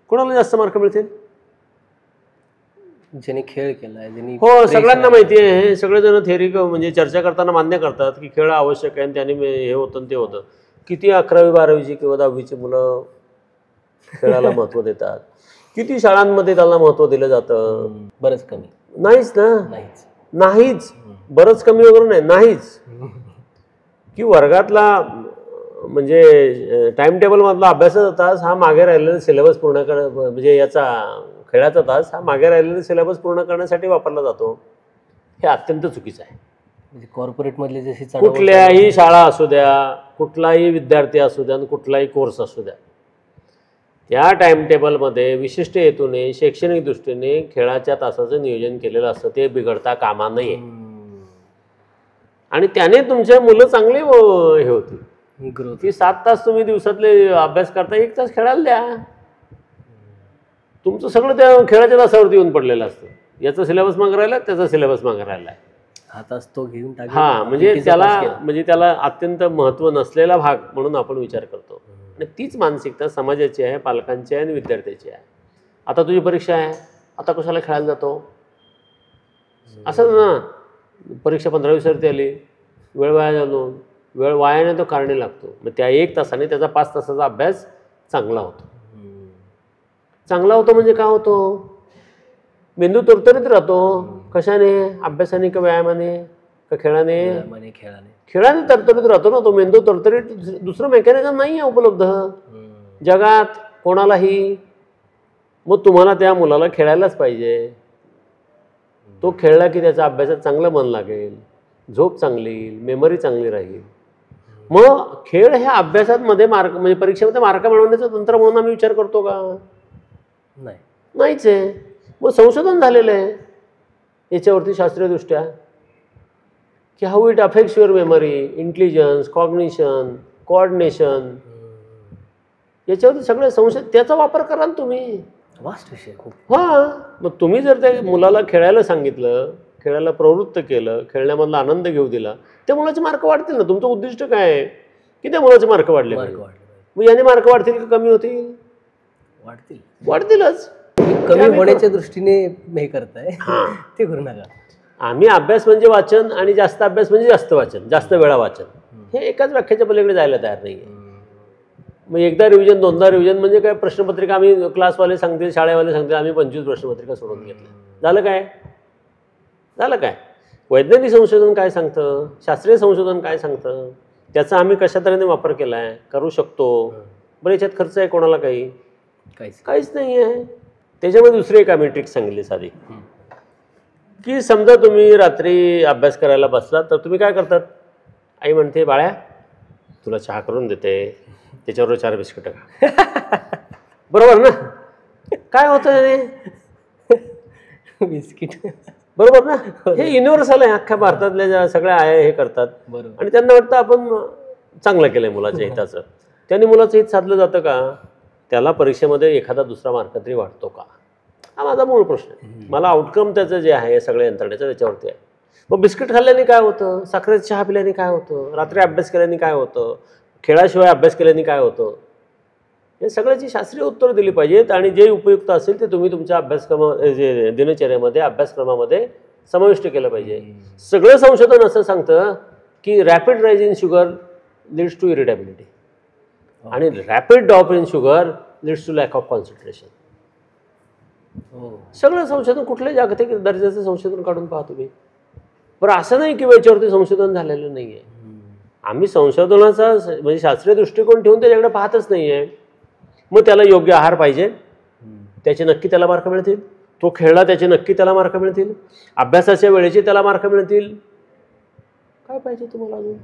कोणाला जास्त मार्क मिळतील? ज्याने खेळ केलाय. हो, सगळ्यांना माहिती आहे. हे सगळेजण थेअरी म्हणजे चर्चा करताना मान्य करतात की खेळ आवश्यक आहे आणि त्याने हे होतं ते होतं. किती 11वी 12वीची किंवा 10वीची मुलं खेळाला महत्त्व देतात, किती शाळांमध्ये त्याला महत्त्व दिलं जातं? बरंच कमी. नाहीच ना. नाहीच. बरंच कमी वगैरे नाही, नाहीच. की वर्गातला म्हणजे टाइम टेबलमधला अभ्यासाचा तास हा मागे राहिलेला सिलेबस पूर्ण म्हणजे याचा खेळाचा तास हा मागे राहिलेला सिलेबस पूर्ण करण्यासाठी वापरला जातो. हे अत्यंत चुकीचं आहे. म्हणजे कॉर्पोरेटमधले जशी कुठल्याही शाळा असू द्या, कुठलाही विद्यार्थी असू द्या आणि कुठलाही कोर्स असू द्या, त्या टाइम टेबलमध्ये विशिष्ट हेतूने शैक्षणिक दृष्टीने खेळाच्या तासाचं नियोजन केलेलं असतं. ते बिघडता कामा नये. आणि त्याने तुमचे मुलं चांगले हे होतील. की 7 तास तुम्ही दिवसातले अभ्यास करता, 1 तास खेळायला द्या. तुमचं सगळं त्या खेळाच्या तासावरती येऊन पडलेलं असतं. याचा सिलेबस मागे राहिला, त्याचा सिलेबस मागे राहिला आहे. हा तास तो घेऊन टाक. म्हणजे त्याला अत्यंत महत्त्व नसलेला भाग म्हणून आपण विचार करतो. आणि तीच मानसिकता समाजाची आहे, पालकांची आहे आणि विद्यार्थ्याची आहे. आता तुझी परीक्षा आहे, आता कशाला खेळायला जातो? असं ना, परीक्षा 15-20 आली, वेळ वाया जातो. वेळ वायाने तो कारणे लागतो. मग त्या 1 तासाने त्याचा 5 तासाचा अभ्यास चांगला होतो. चांगला होतो म्हणजे काय होतो? मेंदू तरतरीत राहतो. कशाने? अभ्यासाने का व्यायामाने का खेळाने? खेळाने तरतरीत राहतो ना तो मेंदू. तरतरीत दुसरं मेकॅनिझम नाही आहे उपलब्ध जगात कोणालाही. मग तुम्हाला त्या मुलाला खेळायलाच पाहिजे. तो खेळला की त्याच्या अभ्यासात चांगलं मन लागेल, झोप चांगली येईल, मेमरी चांगली राहील. मग खेळ ह्या अभ्यासामध्ये मार्क म्हणजे परीक्षेमध्ये मार्क मिळवण्याचं तंत्र म्हणून आम्ही विचार करतो का? नाहीच आहे. मग संशोधन झालेलं आहे याच्यावरती शास्त्रीयदृष्ट्या की how it affects your memory, intelligence, cognition, coordination, याच्यावरती सगळे त्याचा वापर करा ना तुम्ही. वास्ट विषय खूप. हां, मग तुम्ही जर त्या मुलाला खेळायला सांगितलं, खेळायला प्रवृत्त केलं, खेळण्यामधला आनंद घेऊ दिला, त्या मुलाचे मार्क वाढतील ना. तुमचं उद्दिष्ट काय आहे की त्या मुलाचे मार्क वाढले मार्क पाहिजे. वाढले मग याने मार्क वाढतील की कमी होतील? वाढतील. वाढतीलच. कमी होण्याच्या दृष्टीने हे करताय ते करू नका. आम्ही अभ्यास म्हणजे वाचन आणि जास्त अभ्यास म्हणजे जास्त वाचन, जास्त वेळा वाचन, हे एकाच व्याख्याच्या पलीकडे जायला तयार नाही आहे. मग एकदा रिव्हिजन, दोनदा रिव्हिजन म्हणजे काय, प्रश्नपत्रिका आम्ही क्लासवाले सांगतील, शाळेवाले सांगतील, आम्ही 25 प्रश्नपत्रिका सोडून घेतल्या, झालं काय? झालं काय? वैज्ञानिक संशोधन काय सांगतं, शास्त्रीय संशोधन काय सांगतं, त्याचा आम्ही कशा तऱ्हेने वापर केला आहे, करू शकतो. बरं, याच्यात खर्च आहे कोणाला? काहीच नाही आहे. त्याच्यामध्ये दुसरी एक आम्ही ट्रिक सांगितली साधी, की समजा तुम्ही रात्री अभ्यास करायला बसलात तर तुम्ही काय करतात? आई म्हणते, बाळ्या तुला चहा करून देते, त्याच्यावर 4 बिस्किटं खा. बरोबर ना? काय होतं बिस्किट? बरोबर ना? हे युनिव्हर्सल आहे, अख्ख्या भारतातल्या ज्या सगळ्या आहे हे करतात. आणि त्यांना वाटतं आपण चांगलं केलंय मुलाच्या हिताचं. त्यांनी मुलाचं हित साधलं जातं का? त्याला परीक्षेमध्ये एखादा दुसरा मार्क तरी वाटतो का? हा माझा मूळ प्रश्न आहे. मला आउटकम त्याचं जे आहे सगळ्या यंत्रणेचं त्याच्यावरती आहे. मग बिस्किट खाल्ल्याने काय होतं, साखरेचा चहा पिल्याने काय होतं, रात्री अभ्यास केल्याने काय होतं, खेळाशिवाय अभ्यास केल्याने काय होतं, हे सगळ्याची शास्त्रीय उत्तरं दिली पाहिजेत. आणि जे उपयुक्त असेल ते तुम्ही तुमच्या जे दिनचर्येमध्ये, अभ्यासक्रमामध्ये समाविष्ट केलं पाहिजे. सगळं संशोधन असं सांगतं की rapid rise in sugar leads to irritability आणि rapid drop in sugar leads to lack of concentration. सगळं संशोधन, कुठल्याही जागतिक दर्जाचं संशोधन काढून पाहा तुम्ही. बरं, असं नाही की याच्यावरती संशोधन झालेलं नाही आहे. आम्ही संशोधनाचा म्हणजे शास्त्रीय दृष्टिकोन ठेवून त्याच्याकडे पाहतच नाही आहे. मग त्याला योग्य आहार पाहिजे, त्याचे नक्की त्याला मार्क मिळतील. तो खेळला त्याचे नक्की त्याला मार्क मिळतील. अभ्यासाच्या वेळेचे त्याला मार्क मिळतील. काय पाहिजे तुम्हाला अजून?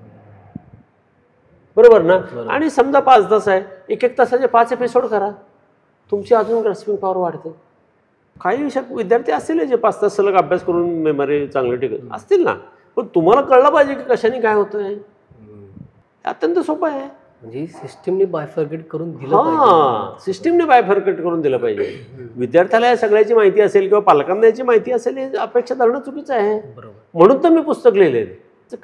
बरोबर ना? आणि समजा 5 तास आहे, 1-1 तासाचे 5 एपिसोड करा, तुमची अजून ग्रास्पिंग पॉवर वाढते. काही विद्यार्थी असतील जे 5 तास सलग अभ्यास करून मेमरी चांगली टिकत असतील ना, पण तुम्हाला कळलं पाहिजे की कशाने काय होतंय. अत्यंत सोपं आहे. म्हणजे सिस्टीमने बायफर्केट करून दिलं पाहिजे. सिस्टीमने बायफर्केट करून दिलं पाहिजे. विद्यार्थ्याला या सगळ्याची माहिती असेल किंवा पालकांना याची माहिती असेल, हे अपेक्षा धरणं चुकीचं आहे. म्हणून तर मी पुस्तक लिहिले.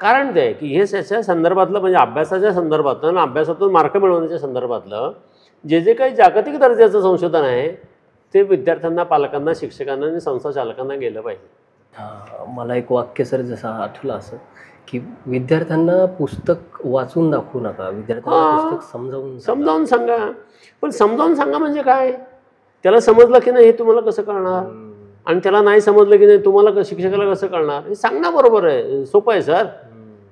कारण ते आहे की हे त्याच्या संदर्भातलं म्हणजे अभ्यासाच्या संदर्भातलं आणि अभ्यासातून मार्क मिळवण्याच्या संदर्भातलं जे काही जागतिक दर्जाचं संशोधन आहे ते विद्यार्थ्यांना, पालकांना, शिक्षकांना आणि संस्था चालकांना गेलं पाहिजे. मला एक वाक्य सर जसं आठवलं असं की विद्यार्थ्यांना पुस्तक वाचून दाखवू नका, विद्यार्थ्यांना पुस्तक समजावून सांगा. पण समजावून सांगा म्हणजे काय? त्याला समजलं की नाही हे तुम्हाला कसं कळणार? आणि त्याला नाही समजलं की नाही तुम्हाला शिक्षकाला कसं कळणार? हे सांगणं बरोबर आहे, सोपं आहे सर.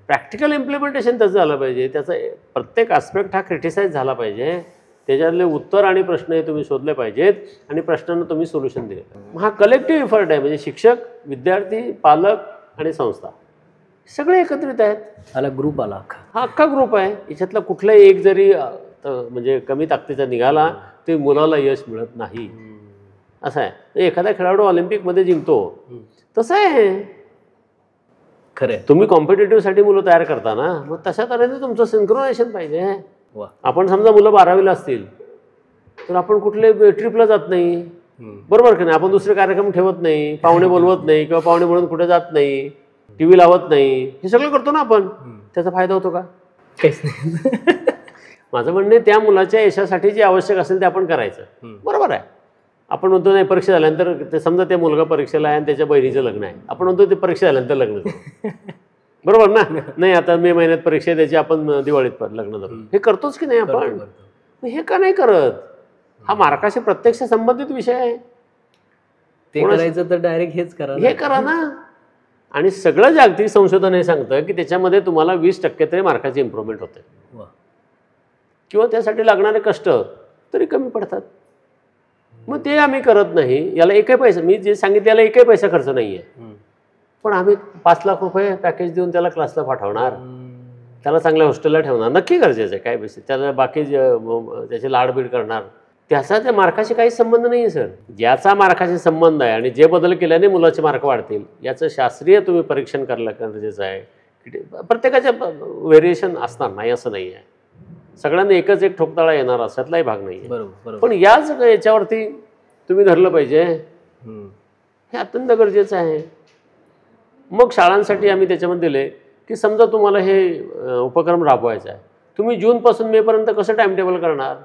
प्रॅक्टिकल इम्प्लिमेंटेशन त्याचं झालं पाहिजे. त्याचा प्रत्येक ॲस्पेक्ट हा क्रिटिसाइज झाला पाहिजे. त्याच्यातले उत्तर आणि प्रश्न हे तुम्ही शोधले पाहिजेत आणि प्रश्नांना तुम्ही सोल्युशन दिले. हा कलेक्टिव्ह एफर्ट आहे. म्हणजे शिक्षक, विद्यार्थी, पालक आणि संस्था सगळे एकत्रित आहेत. आला ग्रुप आला, हा अख्खा ग्रुप आहे. याच्यातला कुठलाही एक जरी म्हणजे कमी ताकदीचा निघाला ते मुलाला यश मिळत नाही. असं आहे. एखादा खेळाडू ऑलिम्पिकमध्ये जिंकतो तसं आहे. खरं तुम्ही कॉम्पिटेटिव्हसाठी मुलं तयार करता ना, मग तशा तऱ्हेने तुमचं सिंक्रोनायझेशन पाहिजे. आपण समजा मुलं 12वीला असतील तर आपण कुठले ट्रिपला जात नाही, बरोबर की नाही? आपण दुसरे कार्यक्रम ठेवत नाही, पाहुणे बोलवत नाही किंवा पाहुणे म्हणून कुठे जात नाही, टीव्ही लावत नाही. हे सगळं करतो ना आपण. त्याचा फायदा होतो का? काहीच नाही. माझं म्हणणे त्या मुलाच्या यशासाठी जे आवश्यक असेल ते आपण करायचं. बरोबर आहे. आपण म्हणतो नाही परीक्षा झाल्यानंतर, ते समजा ते मुलगा परीक्षेला आहे आणि त्याच्या बहिणीचं लग्न आहे, आपण म्हणतो ते परीक्षा झाल्यानंतर लग्न करू. बरोबर ना? नाही आता मे महिन्यात परीक्षा आहे त्याची, आपण दिवाळीत लग्न करू. हे करतोच की नाही आपण? हे का नाही करत? हा मार्काशी प्रत्यक्ष संबंधित विषय आहे. ते करायचं तर डायरेक्ट हेच करा, हे करा ना. आणि सगळं जागतिक संशोधन हे सांगतं की त्याच्यामध्ये तुम्हाला 20% तरी मार्काची इम्प्रूव्हमेंट होते किंवा त्यासाठी लागणारे कष्ट तरी कमी पडतात. मग ते आम्ही करत नाही. याला एकही पैसा, मी जे सांगितलं याला एकही पैसा खर्च नाही आहे. पण आम्ही 5 लाख रुपये पॅकेज देऊन त्याला क्लासला पाठवणार, त्याला चांगल्या हॉस्टेलला ठेवणार, नक्की गरजेचं आहे. काय पैसे त्याला बाकी त्याचे लाडबीड करणार, त्याचा त्या मार्काशी काही संबंध नाही आहे सर. ज्याचा मार्काशी संबंध आहे आणि जे बदल केल्याने मुलाचे मार्क वाढतील याचं शास्त्रीय तुम्ही परीक्षण करणं गरजेचं आहे. प्रत्येकाच्या व्हेरिएशन असणार नाही असं नाही आहे. सगळ्यांना एकच एक ठोकताळा येणार अशातलाही भाग नाही आहे. बरोबर. पण याच्यावरती तुम्ही धरलं पाहिजे, हे अत्यंत गरजेचं आहे. मग शाळांसाठी आम्ही त्याच्यामध्ये दिले की समजा तुम्हाला हे उपक्रम राबवायचा आहे तुम्ही जूनपासून मेपर्यंत कसं टाइम टेबल करणार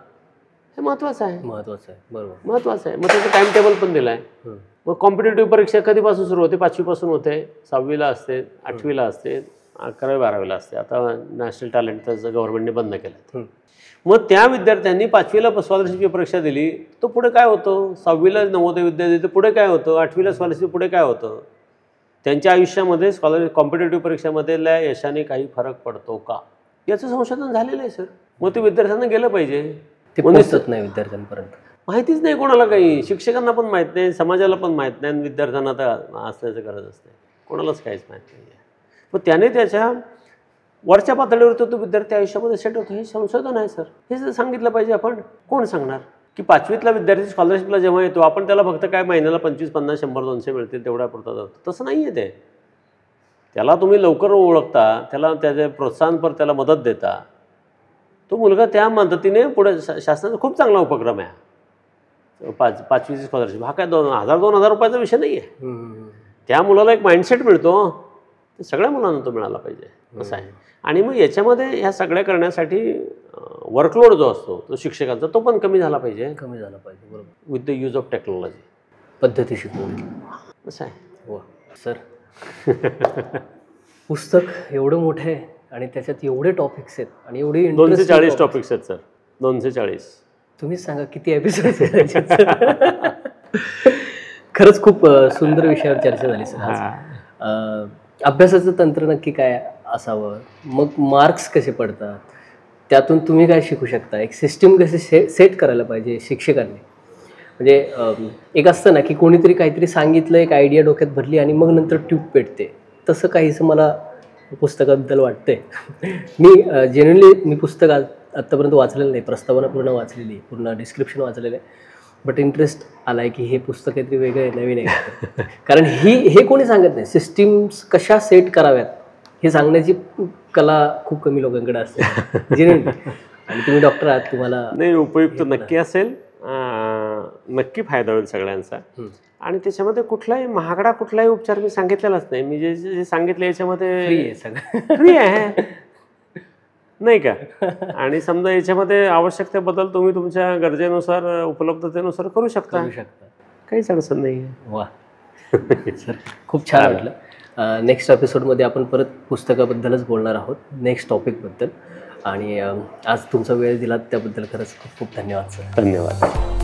हे महत्त्वाचं आहे. महत्त्वाचं आहे, बरोबर, महत्त्वाचं आहे. मग त्याचं टाइम टेबल पण दिलं आहे. मग कॉम्पिटेटिव्ह परीक्षा कधीपासून सुरू होते? 5वीपासून होते, 6वीला असते, 8वीला असते, 11वी 12वीला असते. आता नॅशनल टॅलेंट त्याचं गव्हर्नमेंटने बंद केलं. मग त्या विद्यार्थ्यांनी 5वीला स्कॉलरशिपची परीक्षा दिली, तो पुढे काय होतं? 6वीला नवोदय विद्यार्थी पुढे काय होतं? 8वीला स्कॉलरशिप पुढे काय होतं? त्यांच्या आयुष्यामध्ये कॉम्पिटेटिव्ह परीक्षेमधल्या यशाने काही फरक पडतो का, याचं संशोधन झालेलं आहे सर. मग ते विद्यार्थ्यांना गेलं पाहिजे. ते पोहोचत नाही विद्यार्थ्यांपर्यंत, माहितीच नाही कोणाला काही. शिक्षकांना पण माहीत नाही, समाजाला पण माहीत नाही, आणि विद्यार्थ्यांना तर असण्याचं गरजच नाही, कोणालाच काहीच माहीत नाही आहे. मग त्याने त्याच्या वरच्या पातळीवर तो विद्यार्थी आयुष्यामध्ये सेट होतो. हे संशोधन आहे सर. हे सांगितलं पाहिजे. आपण कोण सांगणार की 5वीतला विद्यार्थी स्कॉलरशिपला जेव्हा येतो आपण त्याला फक्त काय महिन्याला 25, 50, 100, 200 मिळतील तेवढ्या पुरता जातो? तसं नाही आहे ते. त्याला तुम्ही लवकर ओळखता, त्याला त्याचे प्रोत्साहनपर त्याला मदत देता, तो मुलगा त्या मदतीने पुढे. शासनाचा खूप चांगला उपक्रम आहे 5वीची स्कॉलरशिप. हा काय 2,000 रुपयाचा विषय नाही आहे. त्या मुलाला एक माइंडसेट मिळतो, ते सगळ्या मुलांना तो मिळाला पाहिजे असं आहे. आणि मग याच्यामध्ये ह्या सगळ्या करण्यासाठी वर्कलोड जो असतो तो शिक्षकांचा, तो पण कमी झाला पाहिजे. बरोबर. With the use of technology पद्धती शिकवली असं आहे. हो सर. पुस्तक एवढं मोठं आहे आणि त्याच्यात एवढे टॉपिक्स आहेत आणि एवढे 240 टॉपिक्स आहेत सर. 240. तुम्हीच सांगा किती एपिसोड करायचे. खरंच खूप सुंदर विषयावर चर्चा झाली सर. अभ्यासाचं तंत्र नक्की काय असावं, मग मार्क्स कसे पडतात, त्यातून तुम्ही काय शिकू शकता, एक सिस्टीम कसे सेट करायला पाहिजे शिक्षकांनी. म्हणजे एक असतं ना की कोणीतरी काहीतरी सांगितलं, एक आयडिया डोक्यात भरली आणि मग नंतर ट्यूब पेटते, तसं काहीसं मला पुस्तकाबद्दल वाटतंय. मी पुस्तक आत्तापर्यंत वाचलेलं नाही, प्रस्तावना पूर्ण वाचलेली, पूर्ण डिस्क्रिप्शन वाचलेलं आहे, बट इंटरेस्ट आला आहे की हे पुस्तक काहीतरी वेगळं आहे, नवीन आहे. कारण हे कोणी सांगत नाही. सिस्टीम्स कशा सेट कराव्यात हे सांगण्याची कला खूप कमी लोकांकडे असते जेन्युइनली. आणि तुम्ही डॉक्टर आहात, तुम्हाला नाही उपयुक्त नक्की असेल, नक्की फायदा होईल सगळ्यांचा. आणि त्याच्यामध्ये महागडा कुठलाही उपचार मी सांगितलेलाच नाही. मी जे सांगितलं याच्यामध्ये फ्री आहे, सगळं फ्री आहे नाही का. आणि समजा याच्यामध्ये आवश्यकतेबद्दल तुम्ही तुमच्या गरजेनुसार, उपलब्धतेनुसार करू शकता. काहीच अडचण नाही आहे. वा सर, खूप छान वाटलं. नेक्स्ट एपिसोडमध्ये आपण परत पुस्तकाबद्दलच बोलणार आहोत, नेक्स्ट टॉपिकबद्दल. आणि आज तुमचा वेळ दिलात त्याबद्दल खरंच खूप खूप धन्यवाद सर. धन्यवाद.